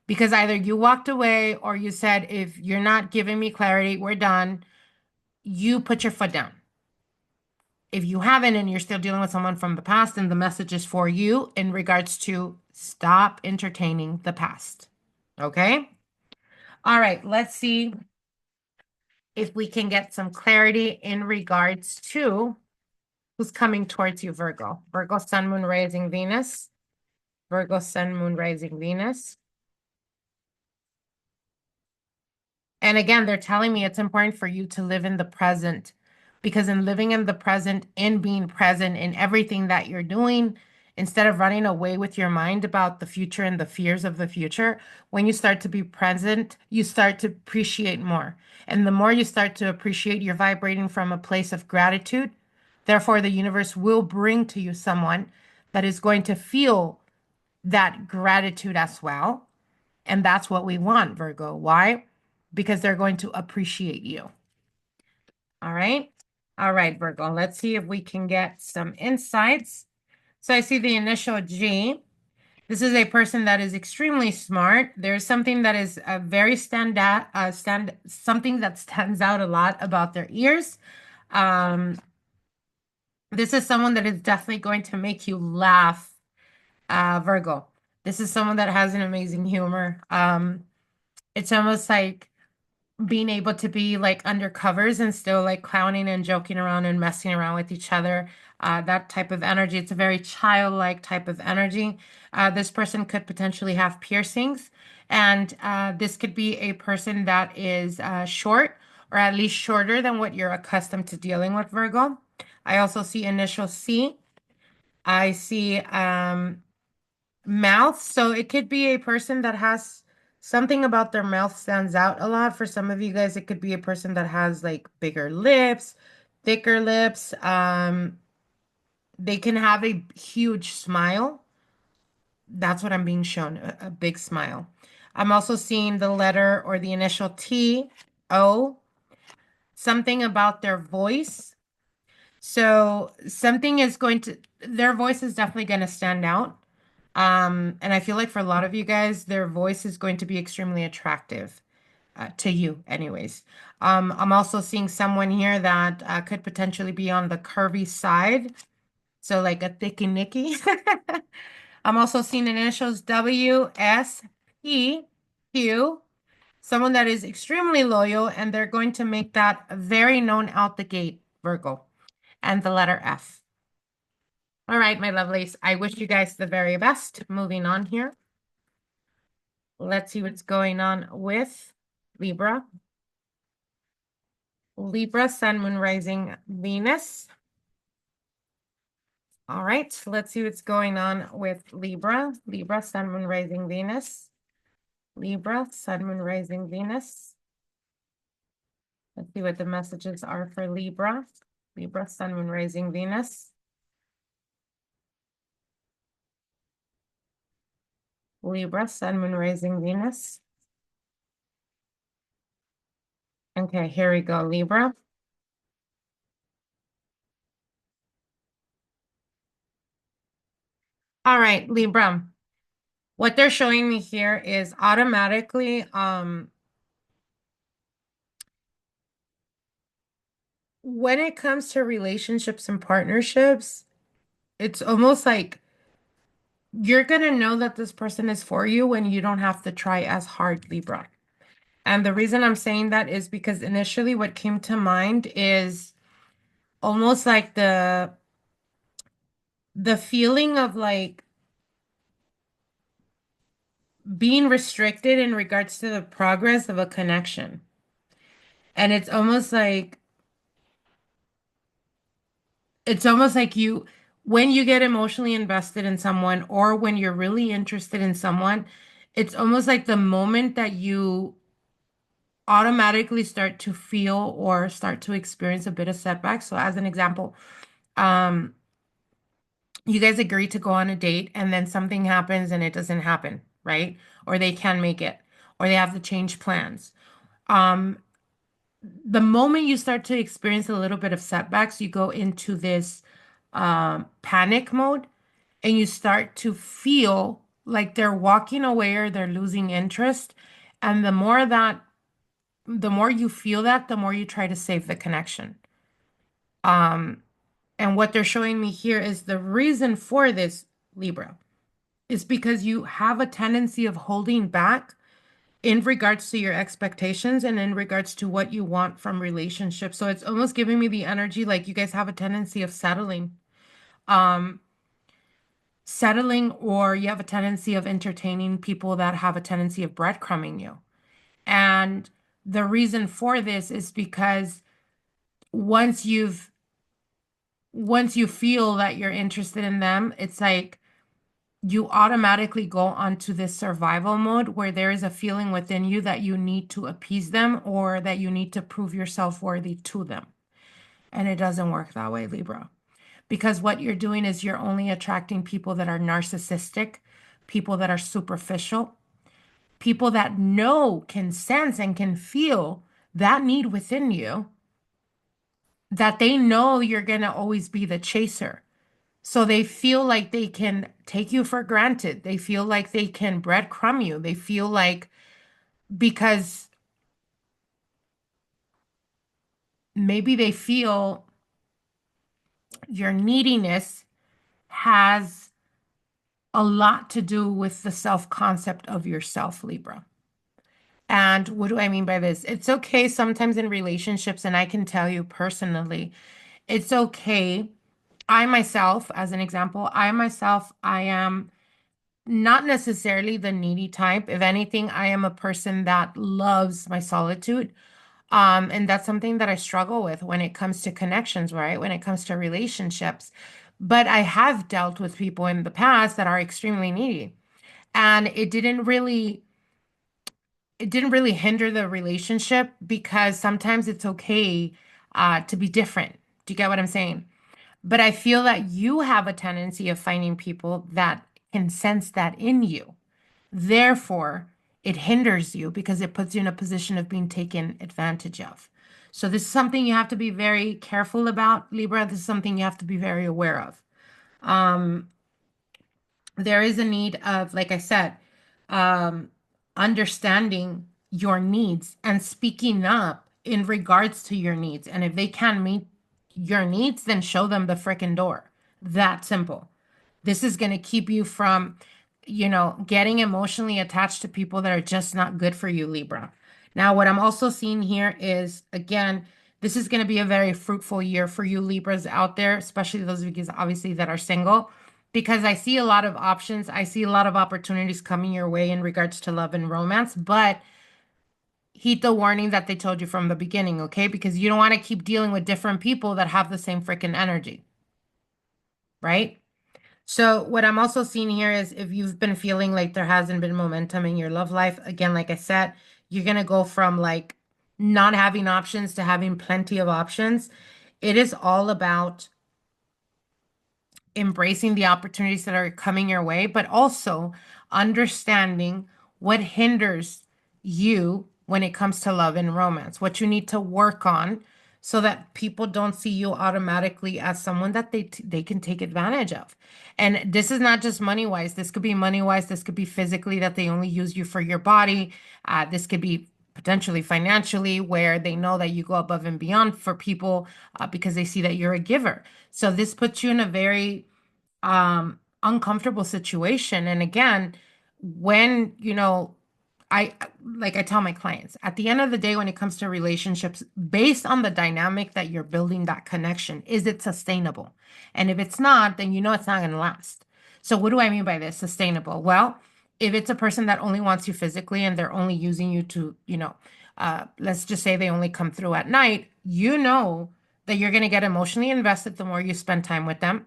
Because either you walked away or you said, if you're not giving me clarity, we're done. You put your foot down. If you haven't and you're still dealing with someone from the past, then the message is for you in regards to stop entertaining the past. Okay? All right, let's see if we can get some clarity in regards to who's coming towards you, Virgo. Virgo, Sun, Moon, Rising, Venus. Virgo, Sun, Moon, Rising, Venus. And again, they're telling me it's important for you to live in the present because in living in the present, in being present in everything that you're doing, instead of running away with your mind about the future and the fears of the future, when you start to be present, you start to appreciate more. And the more you start to appreciate, you're vibrating from a place of gratitude. Therefore, the universe will bring to you someone that is going to feel that gratitude as well. And that's what we want, Virgo. Why? Because they're going to appreciate you. All right. All right, Virgo. Let's see if we can get some insights. So I see the initial G. This is a person that is extremely smart. There's something that is very something that stands out a lot about their ears. This is someone that is definitely going to make you laugh, Virgo. This is someone that has an amazing humor. It's almost like being able to be like under covers and still like clowning and joking around and messing around with each other. That type of energy. It's a very childlike type of energy. This person could potentially have piercings, and this could be a person that is short or at least shorter than what you're accustomed to dealing with, Virgo. I also see initial C. I see mouth. So it could be a person that has something about their mouth stands out a lot. For some of you guys, it could be a person that has like bigger lips, thicker lips. They can have a huge smile. That's what I'm being shown, a big smile. I'm also seeing the letter or the initial T, O, something about their voice. So something is going to, their voice is definitely going to stand out. And I feel like for a lot of you guys, their voice is going to be extremely attractive to you anyways. I'm also seeing someone here that could potentially be on the curvy side. So like a thicky nicky. I'm also seeing initials W, S, P, Q. Someone that is extremely loyal and they're going to make that very known out the gate, Virgo. And the letter F. All right, my lovelies. I wish you guys the very best. Moving on here. Let's see what's going on with Libra. Libra, Sun, Moon, Rising, Venus. All right, let's see what's going on with Libra. Libra, Sun, Moon, Rising, Venus. Libra, Sun, Moon, Rising, Venus. Let's see what the messages are for Libra. Libra, Sun, Moon, Rising, Venus. Libra, Sun, Moon, Rising, Venus. Okay, here we go, Libra. All right, Libra. What they're showing me here is automatically, when it comes to relationships and partnerships, it's almost like you're gonna know that this person is for you when you don't have to try as hard, Libra. And the reason I'm saying that is because initially what came to mind is almost like the feeling of like being restricted in regards to the progress of a connection. And it's almost like you when you get emotionally invested in someone or when you're really interested in someone, it's almost like the moment that you automatically start to feel or start to experience a bit of setback. So as an example, um, you guys agree to go on a date and then something happens and it doesn't happen, right? Or they can make it, or they have to change plans. Um, the moment you start to experience a little bit of setbacks, you go into this panic mode and you start to feel like they're walking away or they're losing interest. And the more you feel that, the more you try to save the connection. Um, and what they're showing me here is the reason for this, Libra, is because you have a tendency of holding back in regards to your expectations and in regards to what you want from relationships. So it's almost giving me the energy like you guys have a tendency of um, settling, or you have a tendency of entertaining people that have a tendency of breadcrumbing you. And the reason for this is because once you've once you feel that you're interested in them, it's like you automatically go onto this survival mode where there is a feeling within you that you need to appease them or that you need to prove yourself worthy to them. And it doesn't work that way, Libra. Because what you're doing is you're only attracting people that are narcissistic, people that are superficial, people that know, can sense, and can feel that need within you, that they know you're going to always be the chaser. So they feel like they can take you for granted. They feel like they can breadcrumb you. They feel like because maybe they feel your neediness has a lot to do with the self-concept of yourself, Libra. And what do I mean by this? It's okay sometimes in relationships, and I can tell you personally, it's okay. I myself, as an example, I am not necessarily the needy type. If anything, I am a person that loves my solitude. And that's something that I struggle with when it comes to connections, right? When it comes to relationships. But I have dealt with people in the past that are extremely needy. And it didn't really hinder the relationship because sometimes it's okay to be different. Do you get what I'm saying? But I feel that you have a tendency of finding people that can sense that in you. Therefore, it hinders you because it puts you in a position of being taken advantage of. So this is something you have to be very careful about, Libra. This is something you have to be very aware of. Um, there is a need of, like I said, um, understanding your needs and speaking up in regards to your needs. And if they can't meet your needs, then show them the frickin' door. That simple. This is going to keep you from, getting emotionally attached to people that are just not good for you, Libra. Now, what I'm also seeing here is, again, this is going to be a very fruitful year for you Libras out there, especially those of you guys obviously that are single, because I see a lot of options. I see a lot of opportunities coming your way in regards to love and romance, but heed the warning that they told you from the beginning, okay? Because you don't want to keep dealing with different people that have the same freaking energy, right? So what I'm also seeing here is if you've been feeling like there hasn't been momentum in your love life, again, like I said, you're gonna go from like not having options to having plenty of options. It is all about embracing the opportunities that are coming your way, but also understanding what hinders you when it comes to love and romance, what you need to work on so that people don't see you automatically as someone that they can take advantage of. And this is not just money wise. This could be money wise. This could be physically that they only use you for your body. This could be potentially financially where they know that you go above and beyond for people because they see that you're a giver. So this puts you in a very uncomfortable situation. And again, when, I like I tell my clients at the end of the day, when it comes to relationships, based on the dynamic that you're building that connection, is it sustainable? And if it's not, then you know it's not going to last. So, what do I mean by this? Sustainable. Well, if it's a person that only wants you physically and they're only using you to, let's just say they only come through at night, you know that you're going to get emotionally invested the more you spend time with them.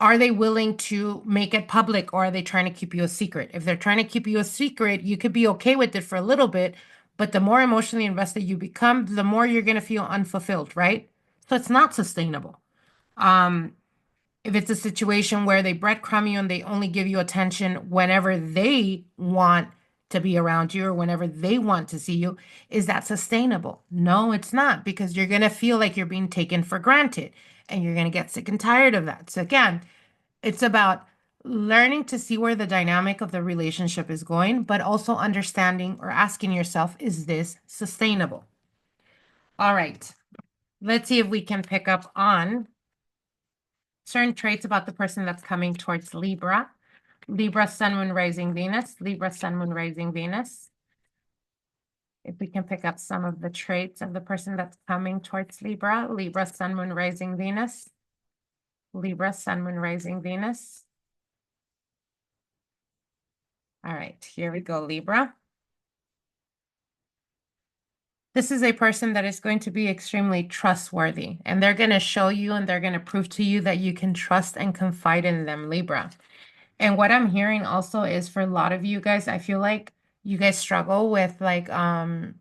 Are they willing to make it public or are they trying to keep you a secret? If they're trying to keep you a secret, you could be okay with it for a little bit, but the more emotionally invested you become, the more you're going to feel unfulfilled, right? So it's not sustainable. Um, if it's a situation where they breadcrumb you and they only give you attention whenever they want to be around you or whenever they want to see you, is that sustainable? No, it's not, because you're going to feel like you're being taken for granted and you're going to get sick and tired of that. So again, it's about learning to see where the dynamic of the relationship is going, but also understanding or asking yourself, is this sustainable? All right. Let's see if we can pick up on certain traits about the person that's coming towards Libra. Libra, Sun, Moon, Rising, Venus. Libra, Sun, Moon, Rising, Venus. If we can pick up some of the traits of the person that's coming towards Libra. Libra, Sun, Moon, Rising, Venus. Libra, Sun, Moon, Rising, Venus. All right, here we go, Libra. This is a person that is going to be extremely trustworthy, and they're going to show you and they're going to prove to you that you can trust and confide in them, Libra. And what I'm hearing also is for a lot of you guys, I feel like you guys struggle with like um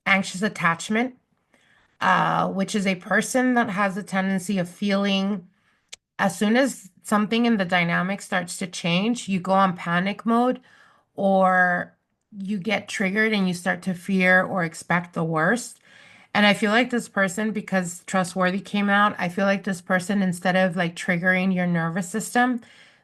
anxious attachment, which is a person that has a tendency of feeling as soon as something in the dynamic starts to change, you go on panic mode or you get triggered and you start to fear or expect the worst. And I feel like this person, because trustworthy came out, I feel like this person, instead of like triggering your nervous system,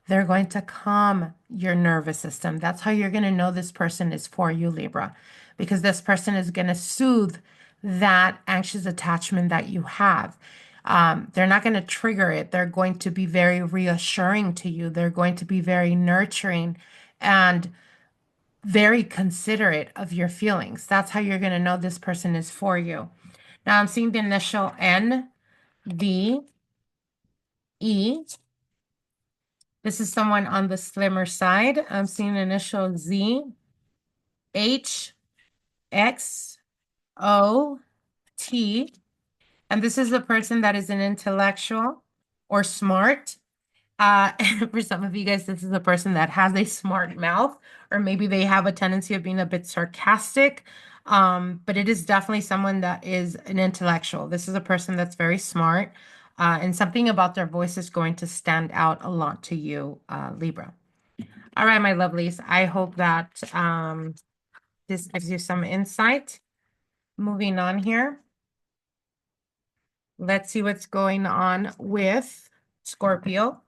they're going to calm your nervous system. That's how you're going to know this person is for you, Libra, because this person is going to soothe that anxious attachment that you have. They're not going to trigger it. They're going to be very reassuring to you. They're going to be very nurturing and very considerate of your feelings. That's how you're going to know this person is for you. Now I'm seeing the initial N, V, E. This is someone on the slimmer side. I'm seeing the initial Z, H, X, O, T. And this is a person that is an intellectual or smart. For some of you guys, this is a person that has a smart mouth, or maybe they have a tendency of being a bit sarcastic. But it is definitely someone that is an intellectual. This is a person that's very smart, and something about their voice is going to stand out a lot to you, Libra. All right, my lovelies. I hope that this gives you some insight. Moving on here. Let's see what's going on with Scorpio.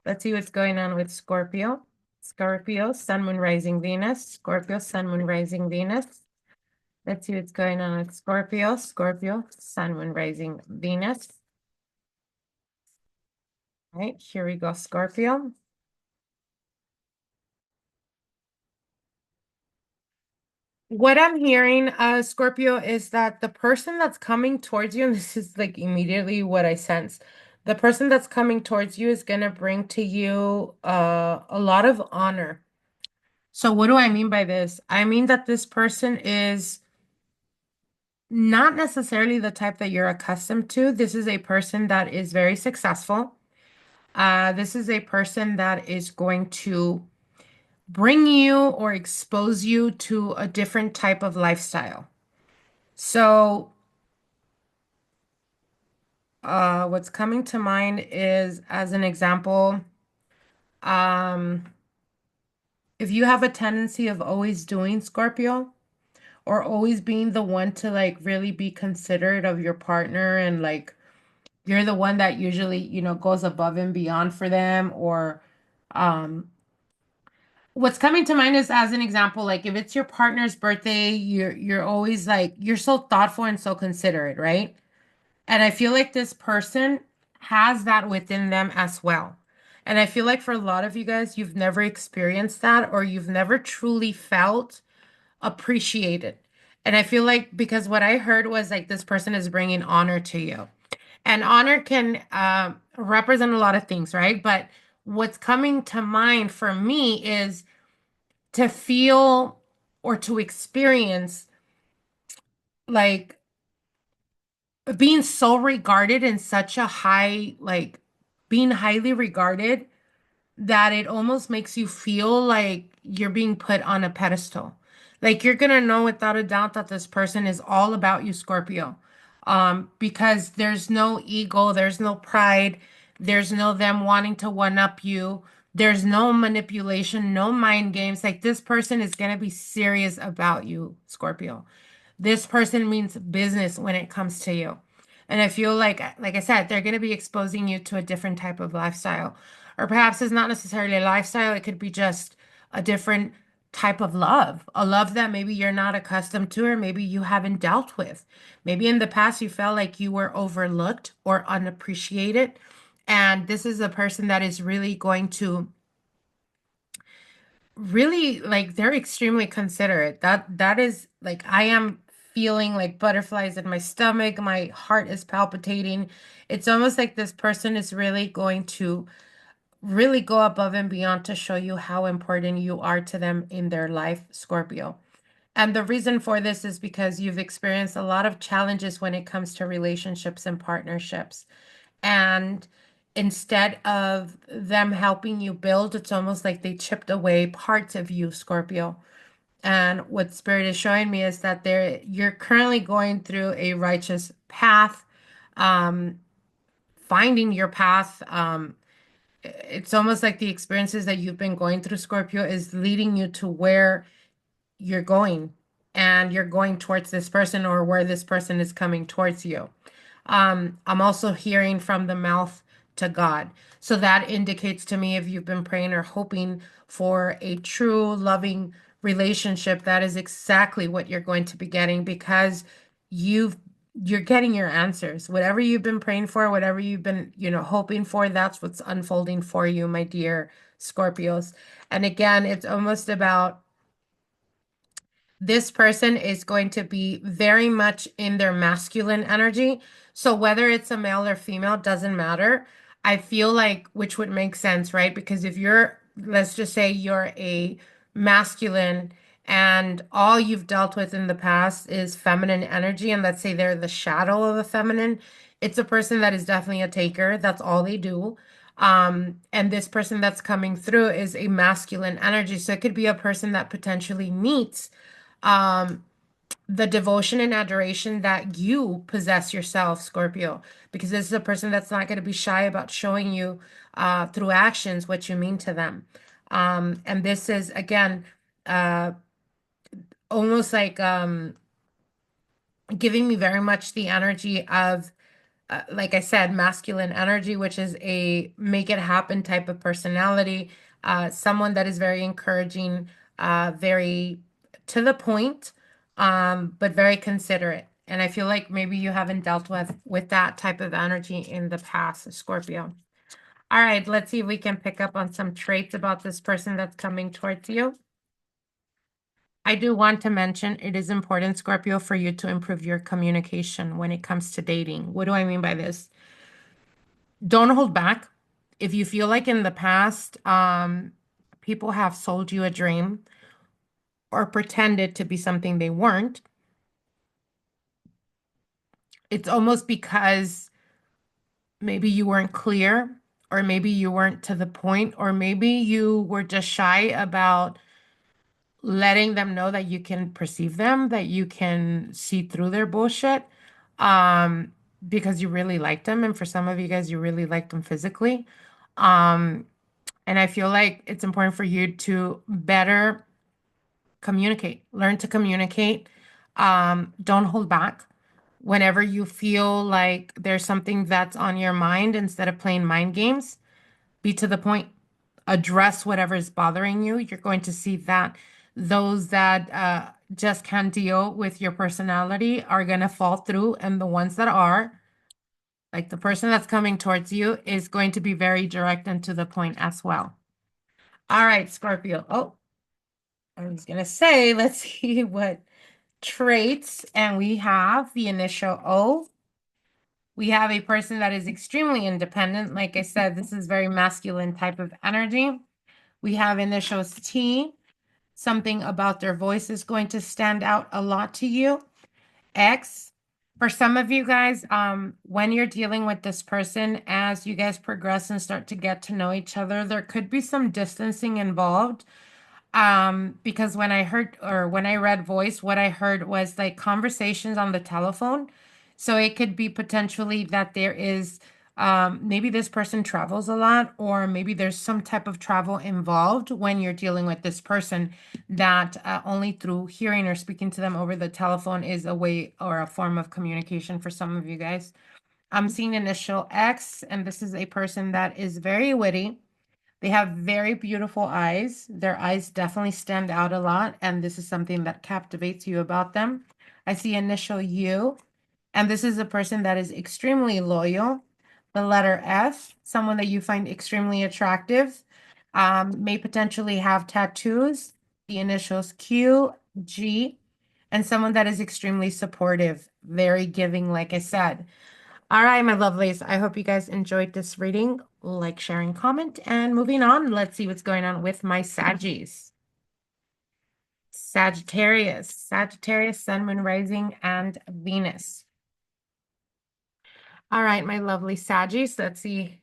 Let's see what's going on with Scorpio. Scorpio, Sun, Moon, Rising, Venus. Scorpio, Sun, Moon, Rising, Venus. Let's see what's going on with Scorpio. Scorpio, Sun, Moon, Rising, Venus. All right, here we go, Scorpio. What I'm hearing, Scorpio, is that the person that's coming towards you, and this is like immediately what I sense, the person that's coming towards you is going to bring to you a lot of honor. So what do I mean by this? I mean that this person is not necessarily the type that you're accustomed to. This is a person that is very successful. This is a person that is going to bring you or expose you to a different type of lifestyle. So, what's coming to mind is, as an example, um, if you have a tendency of always doing Scorpio or always being the one to like really be considerate of your partner and like you're the one that usually, goes above and beyond for them or um what's coming to mind is as an example, like if it's your partner's birthday, you're always like you're so thoughtful and so considerate, right? And I feel like this person has that within them as well. And I feel like for a lot of you guys, you've never experienced that or you've never truly felt appreciated. And I feel like because what I heard was like this person is bringing honor to you. And honor can represent a lot of things, right? But what's coming to mind for me is to feel or to experience like being so regarded in such a high, like being highly regarded that it almost makes you feel like you're being put on a pedestal. Like you're gonna know without a doubt that this person is all about you, Scorpio. Because there's no ego, there's no pride, there's no them wanting to one up you, there's no manipulation, no mind games. Like this person is gonna be serious about you, Scorpio. This person means business when it comes to you. And I feel like I said, they're going to be exposing you to a different type of lifestyle. Or perhaps it's not necessarily a lifestyle, it could be just a different type of love, a love that maybe you're not accustomed to, or maybe you haven't dealt with. Maybe in the past you felt like you were overlooked or unappreciated. And this is a person that is really going to really like they're extremely considerate. That is like I am feeling like butterflies in my stomach. My heart is palpitating. It's almost like this person is really going to really go above and beyond to show you how important you are to them in their life, Scorpio. And the reason for this is because you've experienced a lot of challenges when it comes to relationships and partnerships. And instead of them helping you build, it's almost like they chipped away parts of you, Scorpio. And what Spirit is showing me is that you're currently going through a righteous path, um, finding your path. It's almost like the experiences that you've been going through, Scorpio, is leading you to where you're going, and you're going towards this person or where this person is coming towards you. I'm also hearing from the mouth to God. So that indicates to me if you've been praying or hoping for a true, loving relationship, that is exactly what you're going to be getting because you've you're getting your answers. Whatever you've been praying for, whatever you've been, hoping for, that's what's unfolding for you, my dear Scorpios. And again, it's almost about this person is going to be very much in their masculine energy. So whether it's a male or female doesn't matter. I feel like, which would make sense, right? Because if you're, let's just say you're a masculine and all you've dealt with in the past is feminine energy, and let's say they're the shadow of a feminine, it's a person that is definitely a taker. That's all they do. And this person that's coming through is a masculine energy. So it could be a person that potentially meets um, the devotion and adoration that you possess yourself, Scorpio, because this is a person that's not going to be shy about showing you through actions what you mean to them. And this is, again, uh, almost like giving me very much the energy of like I said, masculine energy, which is a make it happen type of personality, someone that is very encouraging, very to the point, but very considerate. And I feel like maybe you haven't dealt with that type of energy in the past, Scorpio. All right, let's see if we can pick up on some traits about this person that's coming towards you. I do want to mention it is important, Scorpio, for you to improve your communication when it comes to dating. What do I mean by this? Don't hold back. If you feel like in the past, people have sold you a dream or pretended to be something they weren't, it's almost because maybe you weren't clear, or maybe you weren't to the point, or maybe you were just shy about letting them know that you can perceive them, that you can see through their bullshit, um, because you really like them. And for some of you guys, you really like them physically. Um, And I feel like it's important for you to better communicate, learn to communicate. Don't hold back. Whenever you feel like there's something that's on your mind, instead of playing mind games, be to the point, address whatever is bothering you. You're going to see that those that just can't deal with your personality are going to fall through, and the ones that are, like the person that's coming towards you, is going to be very direct and to the point as well. All right, Scorpio. Oh, I was going to say, let's see what traits, and we have the initial O. We have a person that is extremely independent. Like I said, this is very masculine type of energy. We have initials T. Something about their voice is going to stand out a lot to you. X. For some of you guys, when you're dealing with this person, as you guys progress and start to get to know each other, there could be some distancing involved. Because when I heard or when I read voice, what I heard was like conversations on the telephone. So it could be potentially that there is maybe this person travels a lot, or maybe there's some type of travel involved when you're dealing with this person that only through hearing or speaking to them over the telephone is a way or a form of communication for some of you guys. I'm seeing initial X, and this is a person that is very witty. They have very beautiful eyes. Their eyes definitely stand out a lot, and this is something that captivates you about them. I see initial U, and this is a person that is extremely loyal. The letter F, someone that you find extremely attractive, may potentially have tattoos. The initials Q, G, and someone that is extremely supportive, very giving, like I said. All right, my lovelies. I hope you guys enjoyed this reading. Like, sharing, comment, and moving on. Let's see what's going on with my Saggies. Sagittarius, Sagittarius, Sun, Moon, Rising, and Venus. All right, my lovely Saggies. Let's see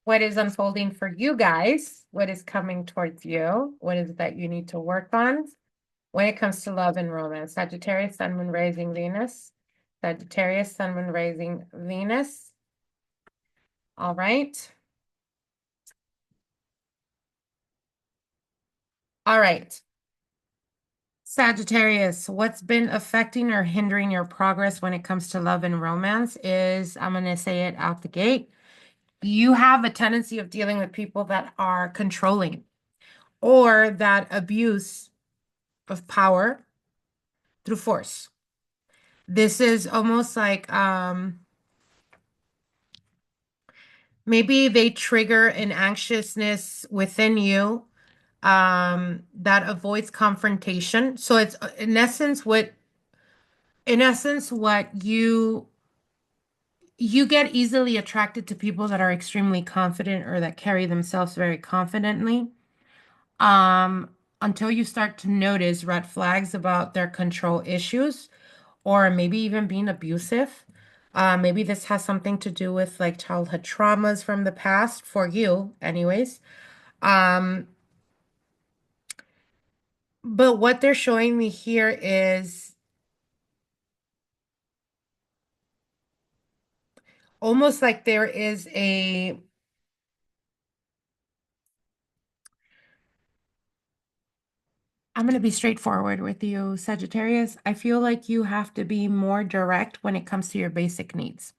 what is unfolding for you guys. What is coming towards you? What is it that you need to work on when it comes to love and romance? Sagittarius, Sun, Moon, Rising, Venus. Sagittarius, Sun, Moon, Rising, Venus. All right. All right. Sagittarius, what's been affecting or hindering your progress when it comes to love and romance is, I'm going to say it out the gate. You have a tendency of dealing with people that are controlling or that abuse of power through force. This is almost like maybe they trigger an anxiousness within you that avoids confrontation. So it's in essence what you get easily attracted to people that are extremely confident or that carry themselves very confidently. Um, until you start to notice red flags about their control issues or maybe even being abusive. Maybe this has something to do with like childhood traumas from the past for you, anyways. Um, but what they're showing me here is almost like there is I'm going to be straightforward with you, Sagittarius. I feel like you have to be more direct when it comes to your basic needs.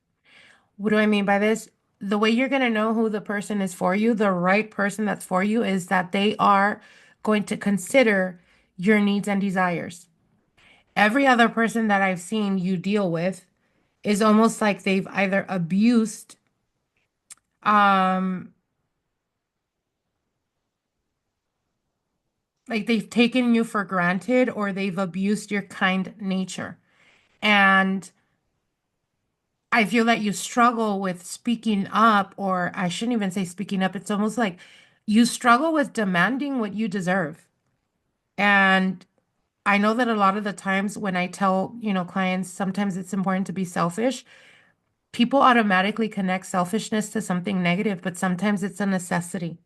What do I mean by this? The way you're going to know who the person is for you, the right person that's for you, is that they are going to consider your needs and desires. Every other person that I've seen you deal with is almost like they've either abused, um, like they've taken you for granted or they've abused your kind nature. And I feel that you struggle with speaking up, or I shouldn't even say speaking up. It's almost like you struggle with demanding what you deserve. And I know that a lot of the times when I tell, clients, sometimes it's important to be selfish. People automatically connect selfishness to something negative, but sometimes it's a necessity.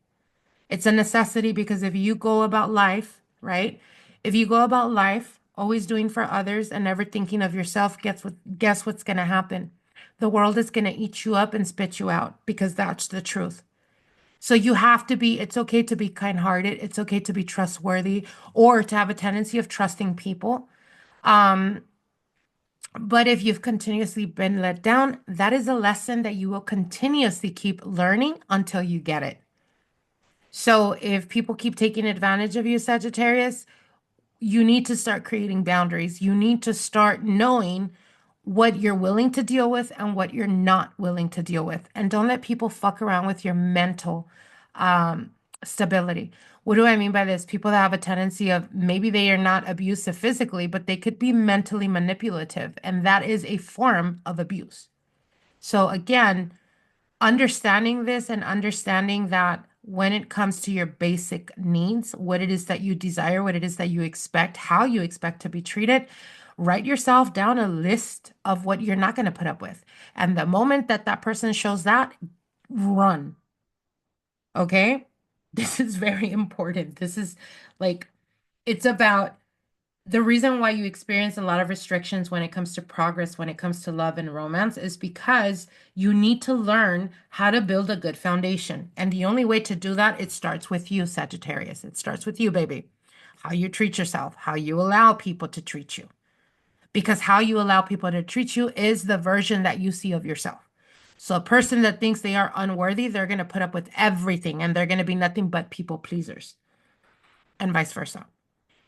It's a necessity because if you go about life, right? If you go about life always doing for others and never thinking of yourself, guess what's going to happen? The world is going to eat you up and spit you out because that's the truth. So you have to be, it's okay to be kind-hearted, it's okay to be trustworthy, or to have a tendency of trusting people. Um, but if you've continuously been let down, that is a lesson that you will continuously keep learning until you get it. So if people keep taking advantage of you, Sagittarius, you need to start creating boundaries. You need to start knowing what you're willing to deal with and what you're not willing to deal with. And don't let people fuck around with your mental um, stability. What do I mean by this? People that have a tendency of maybe they are not abusive physically, but they could be mentally manipulative. And that is a form of abuse. So again, understanding this and understanding that when it comes to your basic needs, what it is that you desire, what it is that you expect, how you expect to be treated, write yourself down a list of what you're not going to put up with. And the moment that that person shows that, run. Okay? This is very important. This is like, it's about the reason why you experience a lot of restrictions when it comes to progress, when it comes to love and romance, is because you need to learn how to build a good foundation. And the only way to do that, it starts with you, Sagittarius. It starts with you, baby. How you treat yourself, how you allow people to treat you. Because how you allow people to treat you is the version that you see of yourself. So a person that thinks they are unworthy, they're going to put up with everything and they're going to be nothing but people pleasers and vice versa.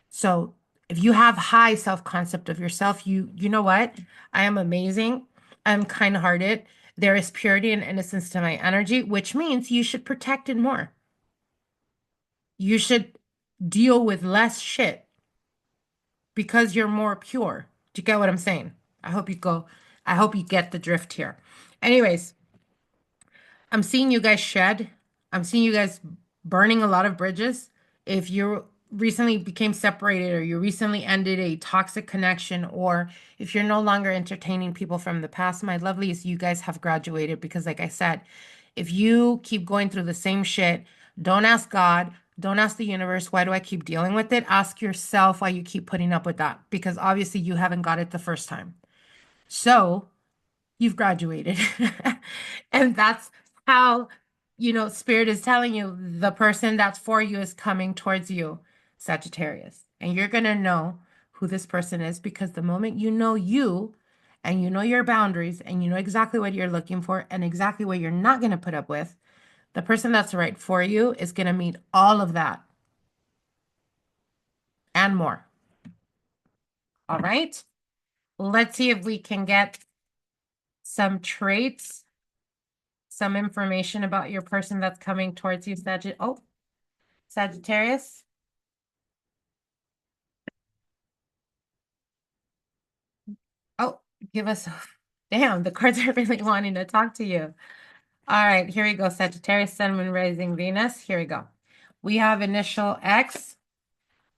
So if you have high self-concept of yourself, you know what? I am amazing. I'm kind-hearted. There is purity and innocence to my energy, which means you should protect it more. You should deal with less shit because you're more pure. Do you get what I'm saying? I hope you go, I hope you get the drift here. Anyways, I'm seeing you guys shed. I'm seeing you guys burning a lot of bridges. If you recently became separated or you recently ended a toxic connection, or if you're no longer entertaining people from the past, my lovelies, you guys have graduated because, like I said, if you keep going through the same shit, don't ask God, don't ask the universe, why do I keep dealing with it? Ask yourself why you keep putting up with that because obviously you haven't got it the first time. So, you've graduated. And that's how, Spirit is telling you the person that's for you is coming towards you, Sagittarius. And you're going to know who this person is because the moment you know you and you know your boundaries and you know exactly what you're looking for and exactly what you're not going to put up with, the person that's right for you is going to meet all of that and more. All right. Let's see if we can get some traits, some information about your person that's coming towards you, Sagittarius. Oh, give us, damn, the cards are really wanting to talk to you. All right, here we go. Sagittarius, Sun, Moon, Rising, Venus. Here we go. We have initial X.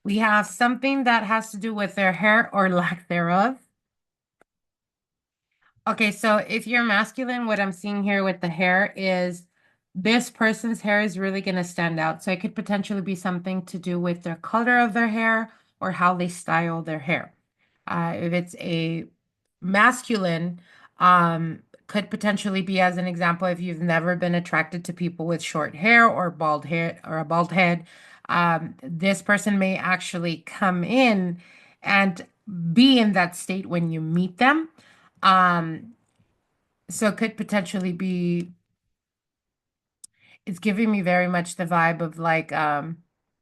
We have something that has to do with their hair or lack thereof. Okay, so if you're masculine, what I'm seeing here with the hair is this person's hair is really going to stand out. So it could potentially be something to do with their color of their hair or how they style their hair. If it's a masculine, could potentially be, as an example, if you've never been attracted to people with short hair or bald hair or a bald head, this person may actually come in and be in that state when you meet them. Um, so it could potentially be, it's giving me very much the vibe of like, like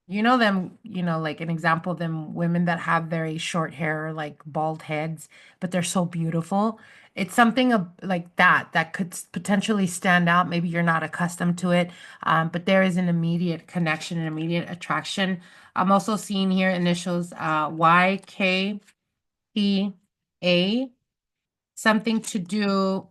an example of them women that have very short hair, like bald heads, but they're so beautiful. It's something like that that could potentially stand out. Maybe you're not accustomed to it, but there is an immediate connection, an immediate attraction. I'm also seeing here initials YKPA, something to do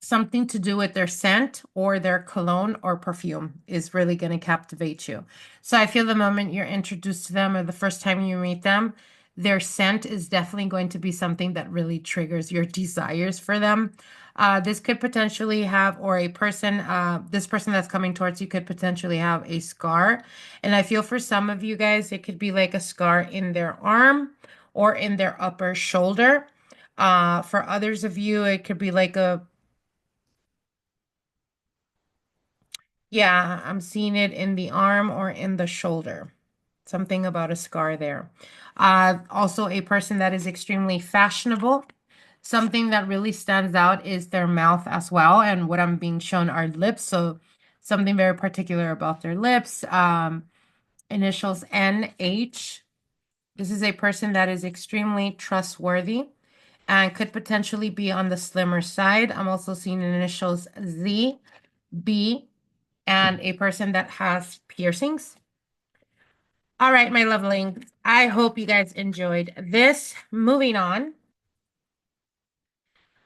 something to do with their scent or their cologne or perfume is really going to captivate you. So I feel the moment you're introduced to them or the first time you meet them, their scent is definitely going to be something that really triggers your desires for them. This could potentially have, or this person that's coming towards you could potentially have a scar. And I feel for some of you guys, it could be like a scar in their arm or in their upper shoulder. For others of you, it could be like Yeah, I'm seeing it in the arm or in the shoulder. Something about a scar there. Also, a person that is extremely fashionable. Something that really stands out is their mouth as well. And what I'm being shown are lips. So something very particular about their lips. Initials NH. This is a person that is extremely trustworthy and could potentially be on the slimmer side. I'm also seeing initials Z, B, and a person that has piercings. All right, my lovelings. I hope you guys enjoyed this. Moving on.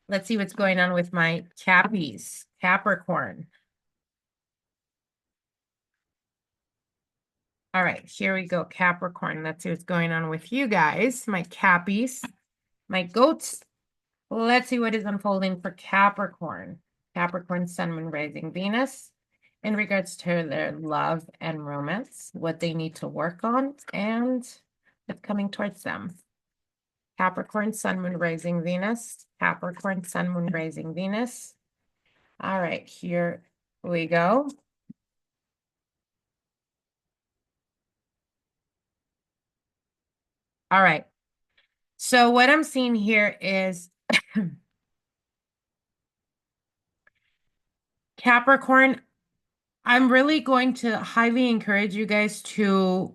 Let's see what's going on with my Cappies. Capricorn. All right, here we go. Capricorn. Let's see what's going on with you guys. My Cappies. My goats. Let's see what is unfolding for Capricorn. Capricorn, Sun, Moon, Rising, Venus. In regards to their love and romance, what they need to work on, and what's coming towards them. Capricorn, Sun, Moon, Rising, Venus. Capricorn, Sun, Moon, Rising, Venus. All right, here we go. All right. So what I'm seeing here is Capricorn, I'm really going to highly encourage you guys to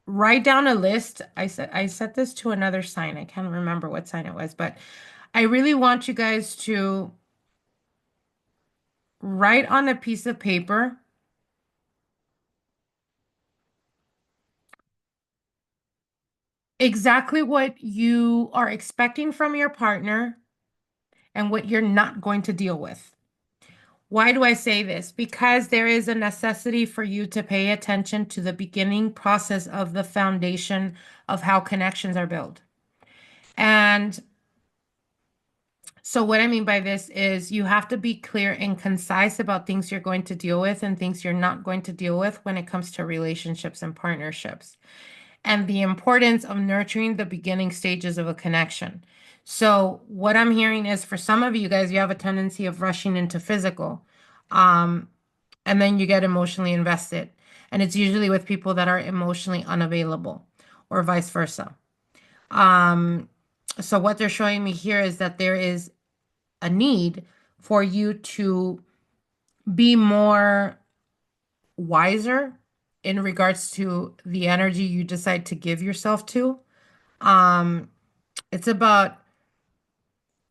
write down a list. I set this to another sign. I can't remember what sign it was, but I really want you guys to write on a piece of paper exactly what you are expecting from your partner and what you're not going to deal with. Why do I say this? Because there is a necessity for you to pay attention to the beginning process of the foundation of how connections are built. And so what I mean by this is you have to be clear and concise about things you're going to deal with and things you're not going to deal with when it comes to relationships and partnerships, and the importance of nurturing the beginning stages of a connection. So what I'm hearing is for some of you guys, you have a tendency of rushing into physical, and then you get emotionally invested. And it's usually with people that are emotionally unavailable or vice versa. So what they're showing me here is that there is a need for you to be more wiser in regards to the energy you decide to give yourself to. It's about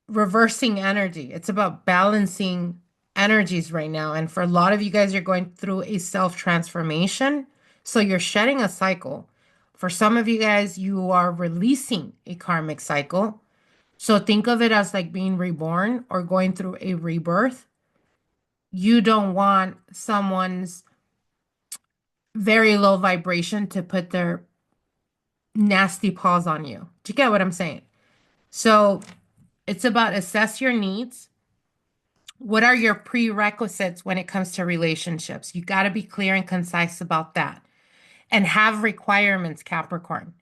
reversing energy. It's about balancing energies right now. And for a lot of you guys, you're going through a self-transformation. So you're shedding a cycle. For some of you guys, you are releasing a karmic cycle. So think of it as like being reborn or going through a rebirth. You don't want someone's very low vibration to put their nasty paws on you. Do you get what I'm saying? So it's about assess your needs. What are your prerequisites when it comes to relationships? You got to be clear and concise about that. And have requirements, Capricorn.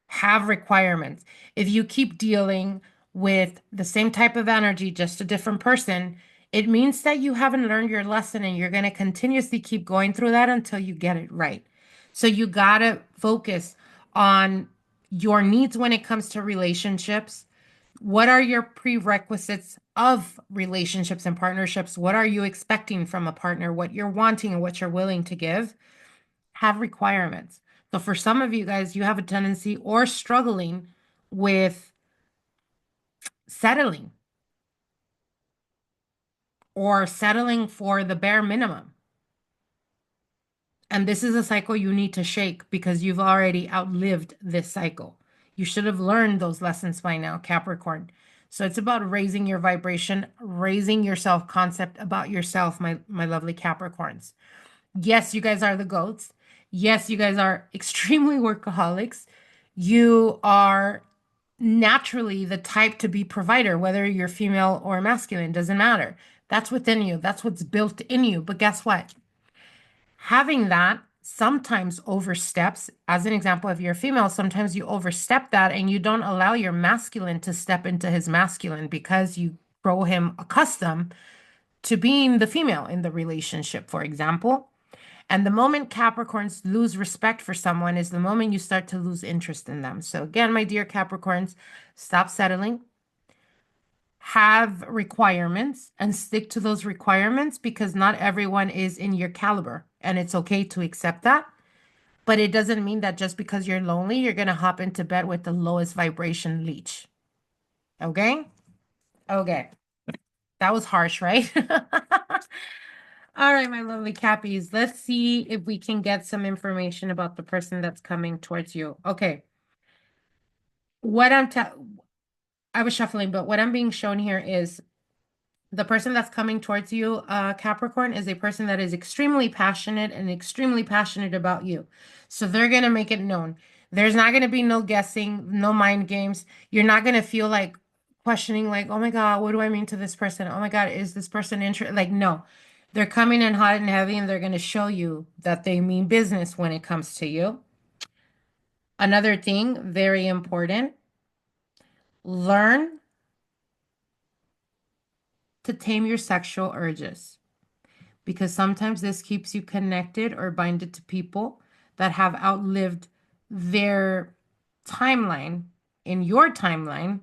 Have requirements. If you keep dealing with the same type of energy, just a different person, it means that you haven't learned your lesson and you're going to continuously keep going through that until you get it right. So you got to focus on your needs when it comes to relationships. What are your prerequisites of relationships and partnerships? What are you expecting from a partner? What you're wanting and what you're willing to give? Have requirements. So for some of you guys, you have a tendency or struggling with settling or settling for the bare minimum. And this is a cycle you need to shake because you've already outlived this cycle. You should have learned those lessons by now, Capricorn. So it's about raising your vibration, raising your self-concept about yourself, my lovely Capricorns. Yes, you guys are the goats. Yes, you guys are extremely workaholics. You are naturally the type to be provider, whether you're female or masculine, doesn't matter. That's within you. That's what's built in you. But guess what? Having that sometimes oversteps, as an example, if you're female, sometimes you overstep that and you don't allow your masculine to step into his masculine because you grow him accustomed to being the female in the relationship, for example. And the moment Capricorns lose respect for someone is the moment you start to lose interest in them. So again, my dear Capricorns, stop settling. Have requirements and stick to those requirements, because not everyone is in your caliber, and it's okay to accept that. But it doesn't mean that just because you're lonely, you're going to hop into bed with the lowest vibration leech. Okay? Okay. That was harsh, right? All right, my lovely Cappies. Let's see if we can get some information about the person that's coming towards you. Okay. What I was shuffling, but what I'm being shown here is the person that's coming towards you, Capricorn, is a person that is extremely passionate and extremely passionate about you. So they're going to make it known. There's not going to be no guessing, no mind games. You're not going to feel like questioning, like, oh my God, what do I mean to this person? Oh my God, is this person interested? Like, no, they're coming in hot and heavy, and they're going to show you that they mean business when it comes to you. Another thing, very important, learn to tame your sexual urges, because sometimes this keeps you connected or binded to people that have outlived their timeline in your timeline,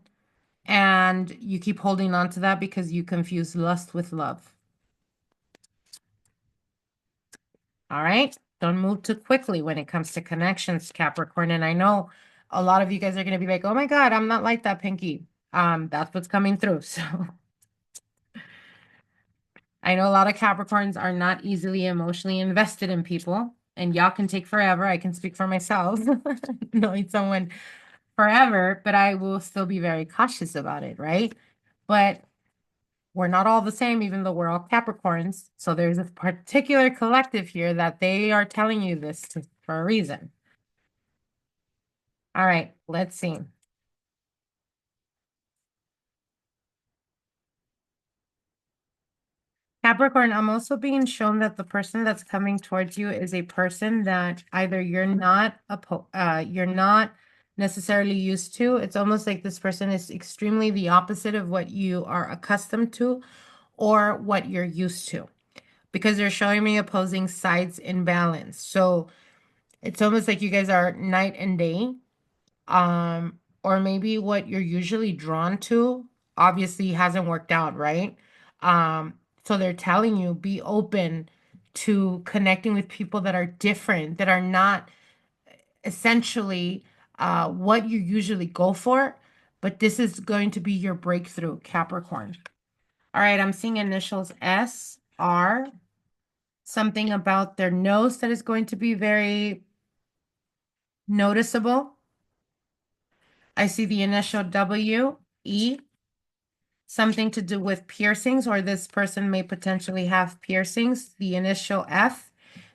and you keep holding on to that because you confuse lust with love. All right? Don't move too quickly when it comes to connections, Capricorn. And I know a lot of you guys are going to be like, oh my God, I'm not like that, Pinky. That's what's coming through. So I know a lot of Capricorns are not easily emotionally invested in people, and y'all can take forever. I can speak for myself, knowing someone forever, but I will still be very cautious about it, right? But we're not all the same, even though we're all Capricorns. So there's a particular collective here that they are telling you this for a reason. All right, let's see. Capricorn, I'm also being shown that the person that's coming towards you is a person that either you're not necessarily used to. It's almost like this person is extremely the opposite of what you are accustomed to or what you're used to, because they're showing me opposing sides in balance. So it's almost like you guys are night and day. Or maybe what you're usually drawn to obviously hasn't worked out, right? So they're telling you be open to connecting with people that are different, that are not essentially what you usually go for, but this is going to be your breakthrough, Capricorn. All right, I'm seeing initials S, R, something about their nose that is going to be very noticeable. I see the initial W, E, something to do with piercings, or this person may potentially have piercings. The initial F,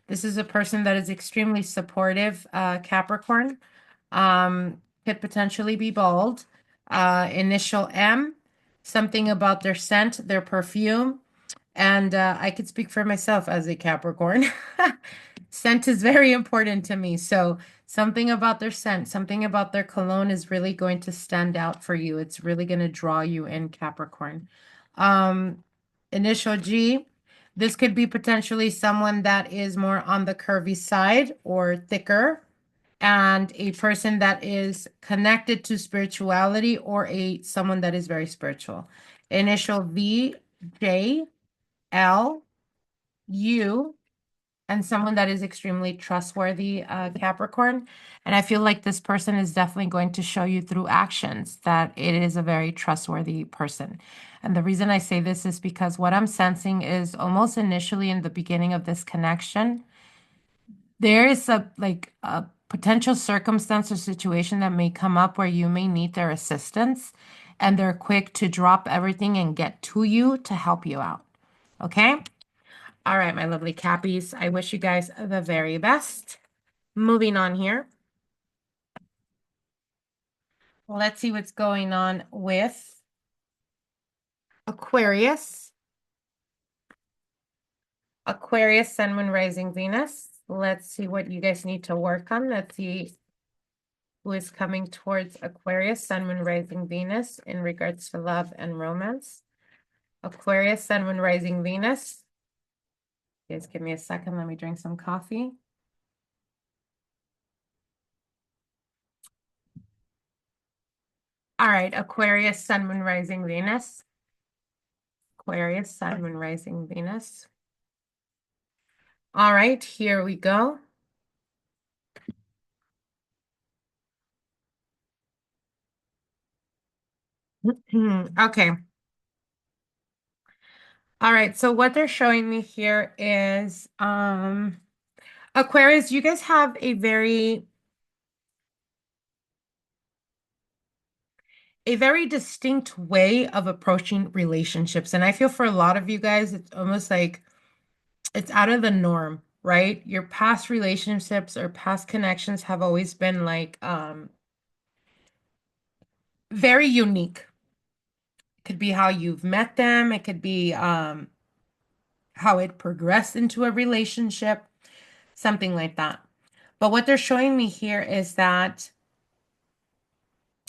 this is a person that is extremely supportive, Capricorn. Could potentially be bald. Initial M, something about their scent, their perfume. And I could speak for myself as a Capricorn. Scent is very important to me. So something about their scent, something about their cologne is really going to stand out for you. It's really going to draw you in, Capricorn. Initial G, this could be potentially someone that is more on the curvy side or thicker, and a person that is connected to spirituality, or someone that is very spiritual. Initial V, J, L, U, and someone that is extremely trustworthy, Capricorn. And I feel like this person is definitely going to show you through actions that it is a very trustworthy person. And the reason I say this is because what I'm sensing is almost initially in the beginning of this connection, there is a potential circumstance or situation that may come up where you may need their assistance, and they're quick to drop everything and get to you to help you out. Okay? All right, my lovely Cappies. I wish you guys the very best. Moving on here. Let's see what's going on with Aquarius. Aquarius, Sun, Moon, Rising, Venus. Let's see what you guys need to work on. Let's see who is coming towards Aquarius, Sun, Moon, Rising, Venus in regards to love and romance. Aquarius, Sun, Moon, Rising, Venus. Guys, give me a second. Let me drink some coffee. All right, Aquarius, Sun, Moon, Rising, Venus. Aquarius, Sun, Moon, Rising, Venus. All right, here we go. Okay. All right, so what they're showing me here is Aquarius, you guys have a very distinct way of approaching relationships. And I feel for a lot of you guys, it's almost like it's out of the norm, right? Your past relationships or past connections have always been like very unique. It could be how you've met them, it could be how it progressed into a relationship, something like that. But what they're showing me here is that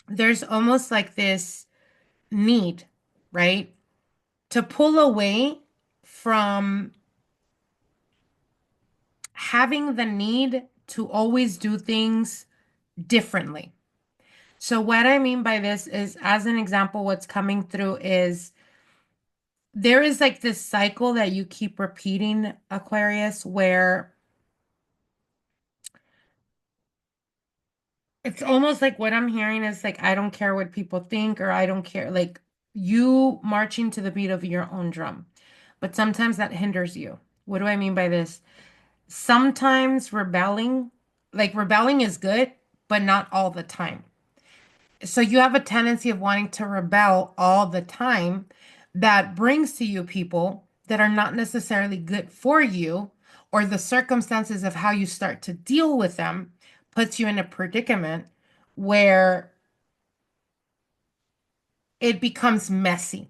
there's almost like this need, right? To pull away from having the need to always do things differently. So, what I mean by this is, as an example, what's coming through is there is like this cycle that you keep repeating, Aquarius, where it's almost like what I'm hearing is like, I don't care what people think, or I don't care, like you marching to the beat of your own drum. But sometimes that hinders you. What do I mean by this? Sometimes rebelling is good, but not all the time. So you have a tendency of wanting to rebel all the time that brings to you people that are not necessarily good for you, or the circumstances of how you start to deal with them puts you in a predicament where it becomes messy.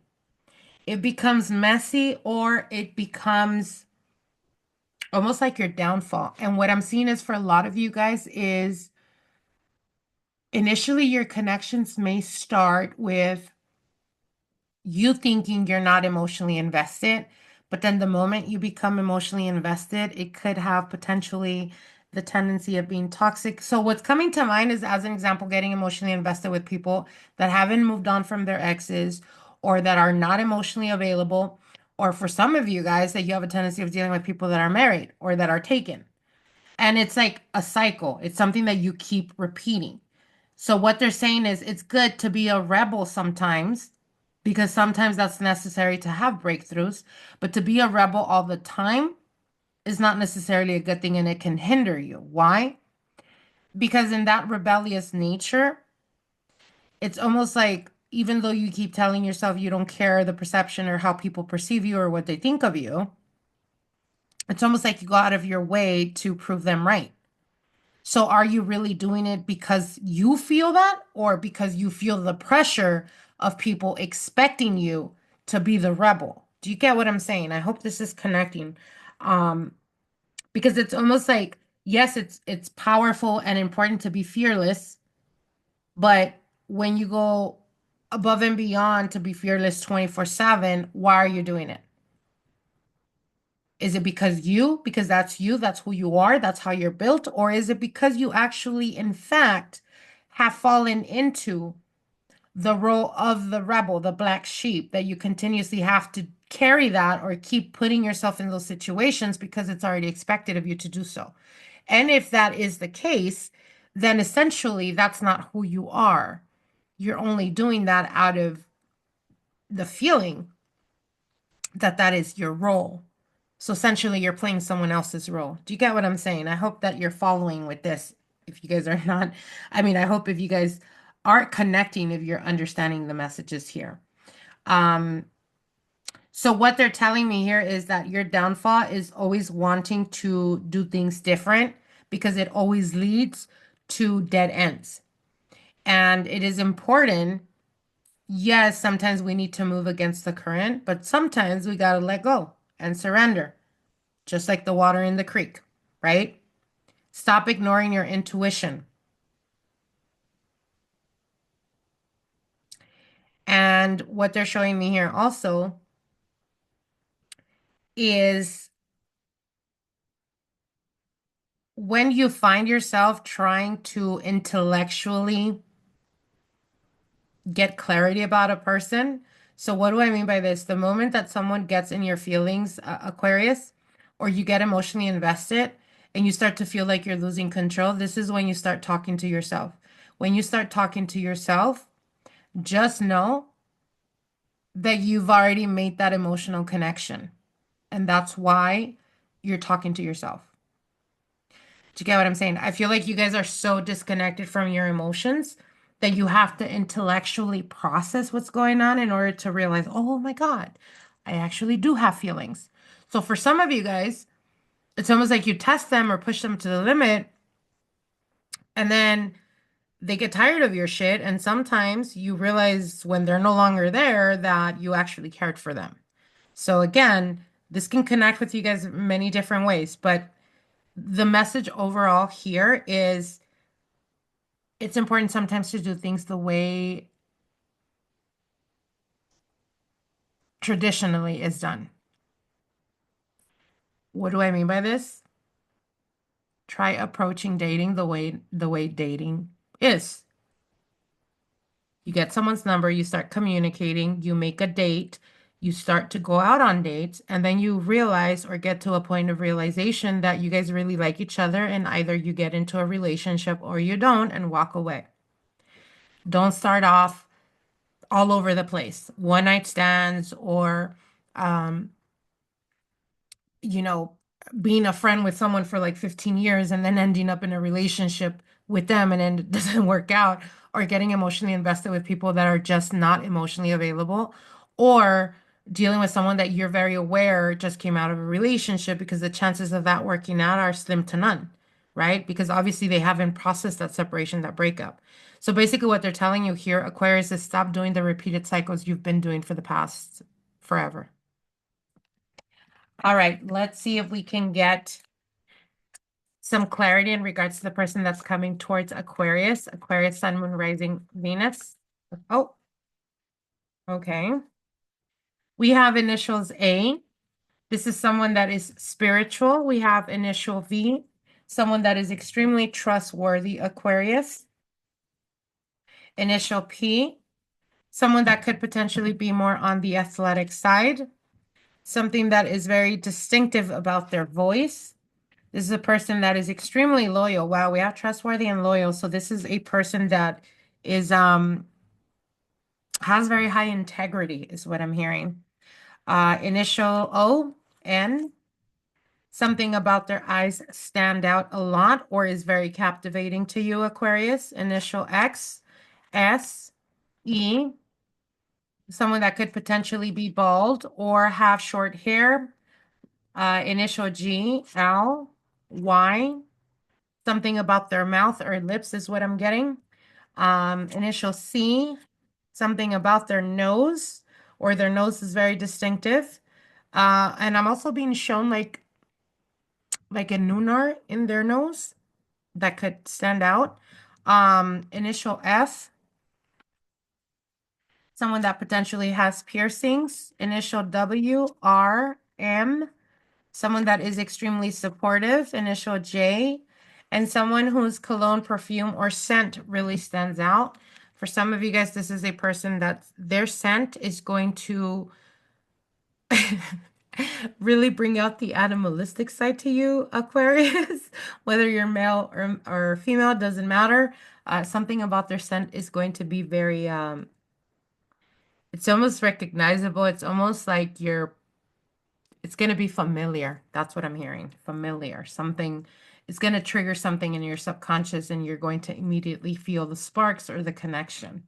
It becomes messy, or it becomes almost like your downfall. And what I'm seeing is for a lot of you guys is initially your connections may start with you thinking you're not emotionally invested, but then the moment you become emotionally invested, it could have potentially the tendency of being toxic. So what's coming to mind is, as an example, getting emotionally invested with people that haven't moved on from their exes, or that are not emotionally available, or for some of you guys that you have a tendency of dealing with people that are married or that are taken. And it's like a cycle. It's something that you keep repeating. So what they're saying is it's good to be a rebel sometimes, because sometimes that's necessary to have breakthroughs, but to be a rebel all the time is not necessarily a good thing, and it can hinder you. Why? Because in that rebellious nature, it's almost like even though you keep telling yourself you don't care the perception or how people perceive you or what they think of you, it's almost like you go out of your way to prove them right. So are you really doing it because you feel that, or because you feel the pressure of people expecting you to be the rebel? Do you get what I'm saying? I hope this is connecting. Um, because it's almost like, yes, it's powerful and important to be fearless, but when you go above and beyond to be fearless 24/7, why are you doing it? Is it because that's you, that's who you are, that's how you're built? Or is it because you actually, in fact, have fallen into the role of the rebel, the black sheep, that you continuously have to carry that or keep putting yourself in those situations because it's already expected of you to do so? And if that is the case, then essentially that's not who you are. You're only doing that out of the feeling that that is your role. So essentially, you're playing someone else's role. Do you get what I'm saying? I hope that you're following with this. If you guys are not, I mean, I hope if you guys aren't connecting, if you're understanding the messages here. Um, so what they're telling me here is that your downfall is always wanting to do things different, because it always leads to dead ends. And it is important. Yes, sometimes we need to move against the current, but sometimes we got to let go and surrender, just like the water in the creek, right? Stop ignoring your intuition. And what they're showing me here also is when you find yourself trying to intellectually get clarity about a person. So what do I mean by this? The moment that someone gets in your feelings, Aquarius, or you get emotionally invested and you start to feel like you're losing control, this is when you start talking to yourself. When you start talking to yourself, just know that you've already made that emotional connection. And that's why you're talking to yourself. Do you get what I'm saying? I feel like you guys are so disconnected from your emotions that you have to intellectually process what's going on in order to realize, oh my God, I actually do have feelings. So for some of you guys, it's almost like you test them or push them to the limit, and then they get tired of your shit. And sometimes you realize when they're no longer there that you actually cared for them. So again, this can connect with you guys many different ways, but the message overall here is it's important sometimes to do things the way traditionally is done. What do I mean by this? Try approaching dating the way dating is. You get someone's number, you start communicating, you make a date, you start to go out on dates, and then you realize or get to a point of realization that you guys really like each other, and either you get into a relationship or you don't and walk away. Don't start off all over the place. One night stands or um, you know, being a friend with someone for like 15 years and then ending up in a relationship with them and then it doesn't work out, or getting emotionally invested with people that are just not emotionally available, or dealing with someone that you're very aware just came out of a relationship, because the chances of that working out are slim to none, right? Because obviously they haven't processed that separation, that breakup. So basically what they're telling you here, Aquarius, is stop doing the repeated cycles you've been doing for the past forever. All right, let's see if we can get some clarity in regards to the person that's coming towards Aquarius. Aquarius, Sun, Moon, Rising, Venus. Oh, okay. We have initials A. This is someone that is spiritual. We have initial V, someone that is extremely trustworthy, Aquarius. Initial P, someone that could potentially be more on the athletic side, something that is very distinctive about their voice. This is a person that is extremely loyal. Wow, we have trustworthy and loyal. So this is a person that is has very high integrity, is what I'm hearing. Initial O, N. Something about their eyes stand out a lot or is very captivating to you, Aquarius. Initial X, S, E. Someone that could potentially be bald or have short hair. Initial G, L, Y. Something about their mouth or lips is what I'm getting. Initial C, something about their nose, or their nose is very distinctive. And I'm also being shown like a lunar in their nose that could stand out. Initial F, someone that potentially has piercings. Initial W, R, M, someone that is extremely supportive. Initial J, and someone whose cologne, perfume, or scent really stands out. For some of you guys, this is a person that their scent is going to really bring out the animalistic side to you, Aquarius. Whether you're male or female, doesn't matter. Something about their scent is going to be very, it's almost recognizable. It's almost like it's going to be familiar. That's what I'm hearing. Familiar. Something is going to trigger something in your subconscious and you're going to immediately feel the sparks or the connection.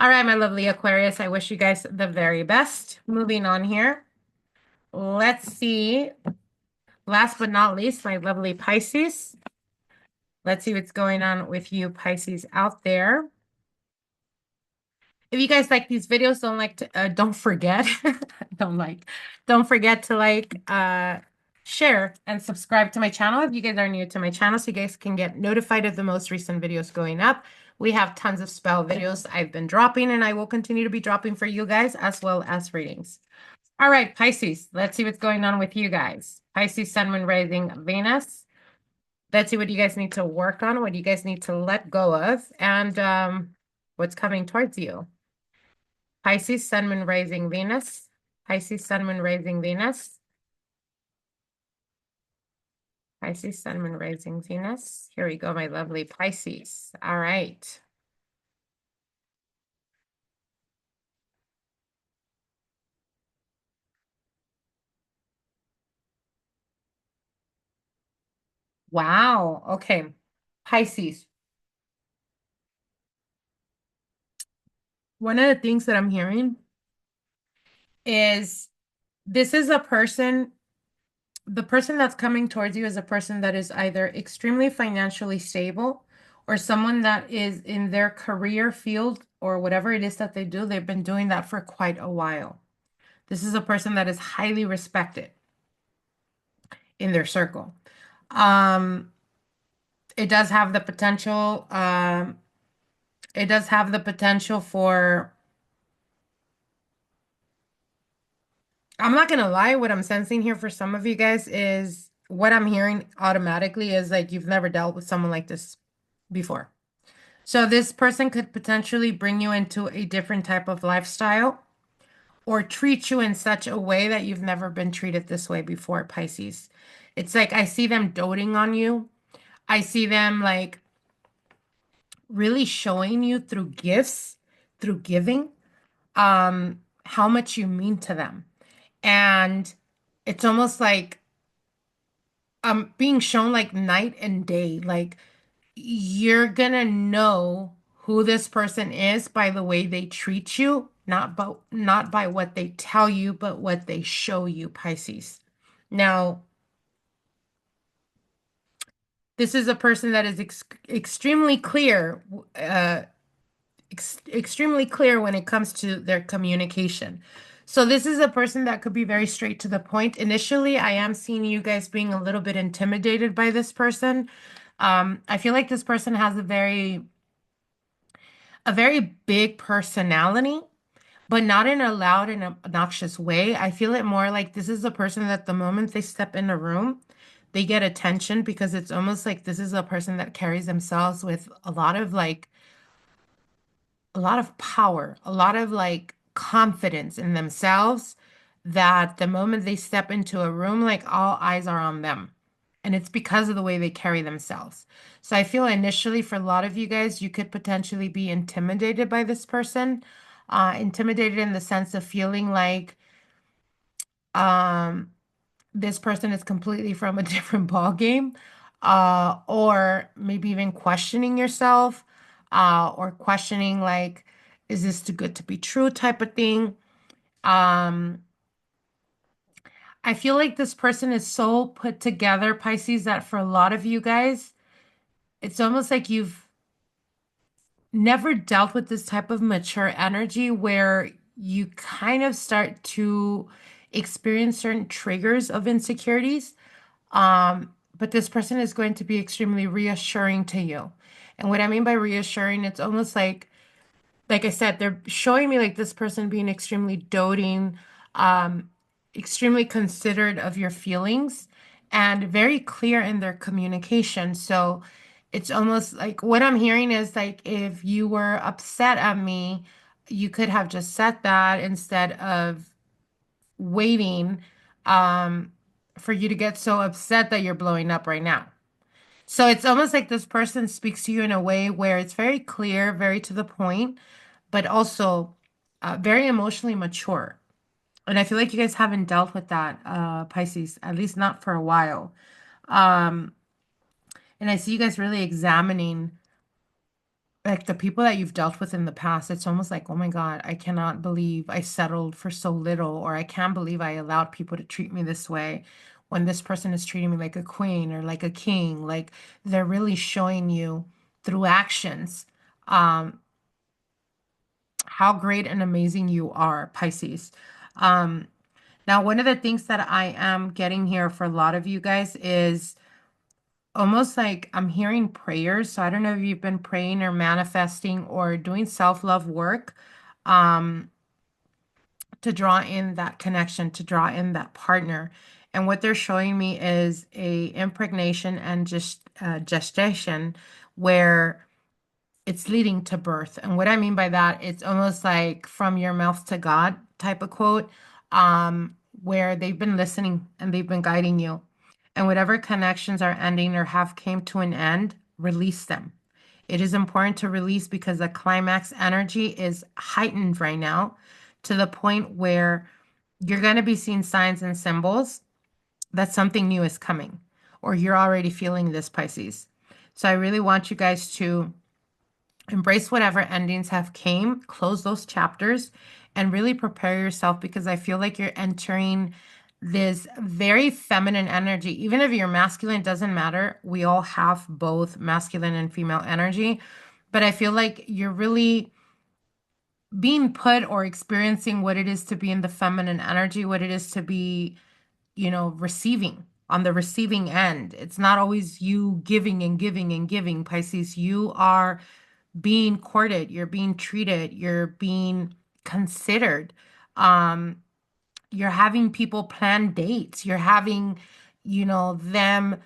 All right, my lovely Aquarius, I wish you guys the very best. Moving on here. Let's see. Last but not least, my lovely Pisces. Let's see what's going on with you Pisces out there. If you guys like these videos, don't forget, don't forget to share and subscribe to my channel if you guys are new to my channel, so you guys can get notified of the most recent videos going up. We have tons of spell videos I've been dropping, and I will continue to be dropping for you guys, as well as readings. All right, Pisces. Let's see what's going on with you guys. Pisces, Sun, Moon, Rising, Venus. Let's see what you guys need to work on, what you guys need to let go of, and what's coming towards you. Pisces, Sun, Moon, Rising, Venus. Pisces, Sun, Moon, Rising, Venus. Pisces, Sun, Moon, Rising, Venus. Here we go, my lovely Pisces. All right. Wow. Okay. Pisces. One of the things that I'm hearing is this is a person, the person that's coming towards you is a person that is either extremely financially stable or someone that is in their career field or whatever it is that they do. They've been doing that for quite a while. This is a person that is highly respected in their circle. Um, it does have the potential, it does have the potential for, I'm not gonna lie, what I'm sensing here for some of you guys is what I'm hearing automatically is like you've never dealt with someone like this before. So this person could potentially bring you into a different type of lifestyle or treat you in such a way that you've never been treated this way before, Pisces. It's like I see them doting on you. I see them like really showing you through gifts, through giving, how much you mean to them. And it's almost like being shown like night and day. Like you're gonna know who this person is by the way they treat you, not by what they tell you, but what they show you, Pisces. Now, this is a person that is extremely clear, extremely clear when it comes to their communication. So this is a person that could be very straight to the point. Initially, I am seeing you guys being a little bit intimidated by this person. I feel like this person has a very big personality, but not in a loud and obnoxious way. I feel it more like this is a person that the moment they step in a room, they get attention because it's almost like this is a person that carries themselves with a lot of power, a lot of like confidence in themselves that the moment they step into a room, like all eyes are on them. And it's because of the way they carry themselves. So I feel initially for a lot of you guys, you could potentially be intimidated by this person, intimidated in the sense of feeling like um, this person is completely from a different ball game, or maybe even questioning yourself, or questioning like, is this too good to be true type of thing. Um, I feel like this person is so put together, Pisces, that for a lot of you guys, it's almost like you've never dealt with this type of mature energy where you kind of start to experience certain triggers of insecurities. But this person is going to be extremely reassuring to you. And what I mean by reassuring, it's almost like I said, they're showing me like this person being extremely doting, um, extremely considerate of your feelings, and very clear in their communication. So it's almost like what I'm hearing is like if you were upset at me, you could have just said that instead of waiting, for you to get so upset that you're blowing up right now. So it's almost like this person speaks to you in a way where it's very clear, very to the point, but also very emotionally mature. And I feel like you guys haven't dealt with that, Pisces, at least not for a while. Um, and I see you guys really examining like the people that you've dealt with in the past. It's almost like, oh my God, I cannot believe I settled for so little, or I can't believe I allowed people to treat me this way when this person is treating me like a queen or like a king. Like they're really showing you through actions um, how great and amazing you are, Pisces. Um, Now, one of the things that I am getting here for a lot of you guys is almost like I'm hearing prayers. So I don't know if you've been praying or manifesting or doing self-love work um, to draw in that connection, to draw in that partner. And what they're showing me is a impregnation and just gestation where it's leading to birth. And what I mean by that, it's almost like from your mouth to God type of quote, where they've been listening and they've been guiding you. And whatever connections are ending or have came to an end, release them. It is important to release because the climax energy is heightened right now to the point where you're going to be seeing signs and symbols that something new is coming, or you're already feeling this, Pisces. So I really want you guys to embrace whatever endings have came, close those chapters, and really prepare yourself because I feel like you're entering this very feminine energy. Even if you're masculine, it doesn't matter. We all have both masculine and female energy, but I feel like you're really being put or experiencing what it is to be in the feminine energy, what it is to be, receiving on the receiving end. It's not always you giving and giving and giving, Pisces. You are being courted, you're being treated, you're being considered. Um, you're having people plan dates, you're having, them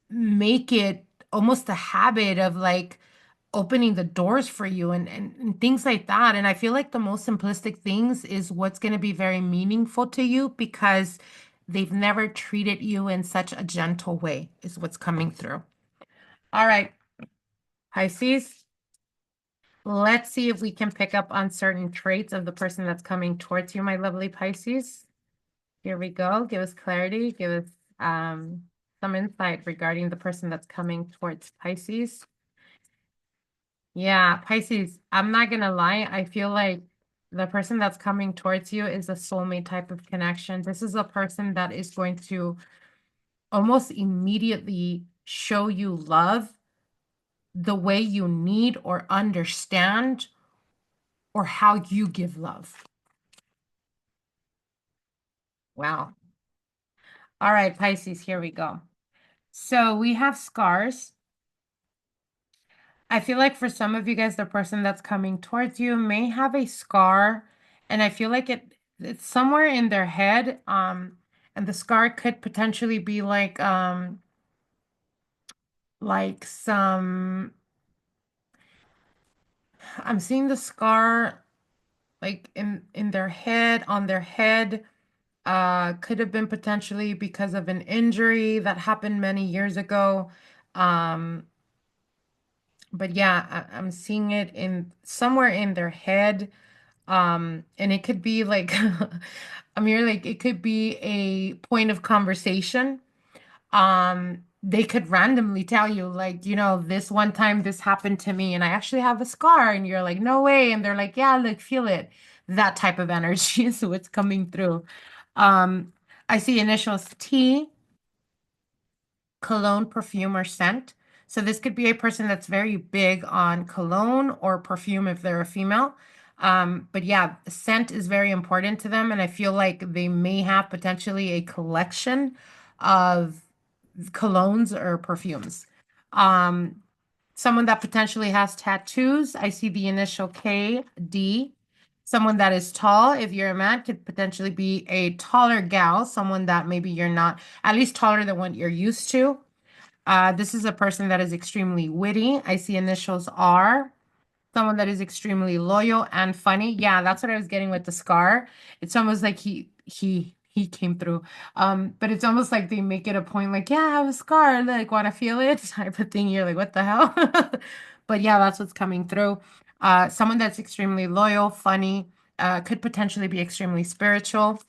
make it almost a habit of like opening the doors for you and things like that. And I feel like the most simplistic things is what's going to be very meaningful to you because they've never treated you in such a gentle way, is what's coming through. All right, Pisces. Let's see if we can pick up on certain traits of the person that's coming towards you, my lovely Pisces. Here we go. Give us clarity. Give us some insight regarding the person that's coming towards Pisces. Yeah, Pisces, I'm not gonna lie. I feel like the person that's coming towards you is a soulmate type of connection. This is a person that is going to almost immediately show you love the way you need or understand or how you give love. Wow. All right, Pisces, here we go. So we have scars. I feel like for some of you guys, the person that's coming towards you may have a scar, and I feel like it's somewhere in their head. And the scar could potentially be like some I'm seeing the scar like in their head, on their head. Could have been potentially because of an injury that happened many years ago. Um, but yeah, I'm seeing it in somewhere in their head. And it could be like, I'm here like it could be a point of conversation. They could randomly tell you, like, this one time this happened to me, and I actually have a scar, and you're like, no way, and they're like, yeah, like feel it. That type of energy is what's coming through. Um, I see initials T, cologne, perfume, or scent. So this could be a person that's very big on cologne or perfume if they're a female. But yeah, scent is very important to them, and I feel like they may have potentially a collection of colognes or perfumes. Um, Someone that potentially has tattoos. I see the initial K, D. Someone that is tall, if you're a man, could potentially be a taller gal, someone that maybe you're not, at least taller than what you're used to. This is a person that is extremely witty. I see initials R. Someone that is extremely loyal and funny. Yeah, that's what I was getting with the scar. It's almost like he came through. But it's almost like they make it a point, like, yeah, I have a scar, like, want to feel it type of thing. You're like, what the hell? But yeah, that's what's coming through. Someone that's extremely loyal, funny, could potentially be extremely spiritual,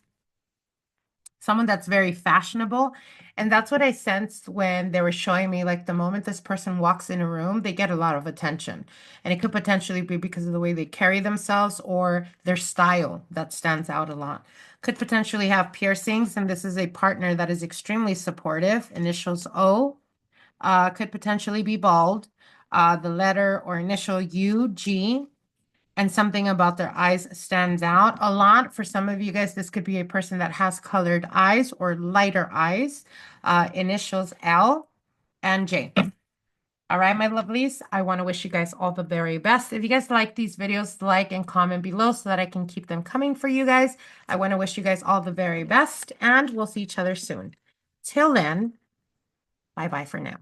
someone that's very fashionable. And that's what I sensed when they were showing me, like the moment this person walks in a room, they get a lot of attention. And it could potentially be because of the way they carry themselves or their style that stands out a lot. Could potentially have piercings, and this is a partner that is extremely supportive. Initials O, could potentially be bald. The letter or initial U, G, and something about their eyes stands out a lot. For some of you guys, this could be a person that has colored eyes or lighter eyes. Initials L and J. All All right, my lovelies, I want to wish you guys all the very best. If you guys like these videos, like and comment below so that I can keep them coming for you guys. I want to wish you guys all the very best, and we'll see each other soon. Till then, bye-bye for now.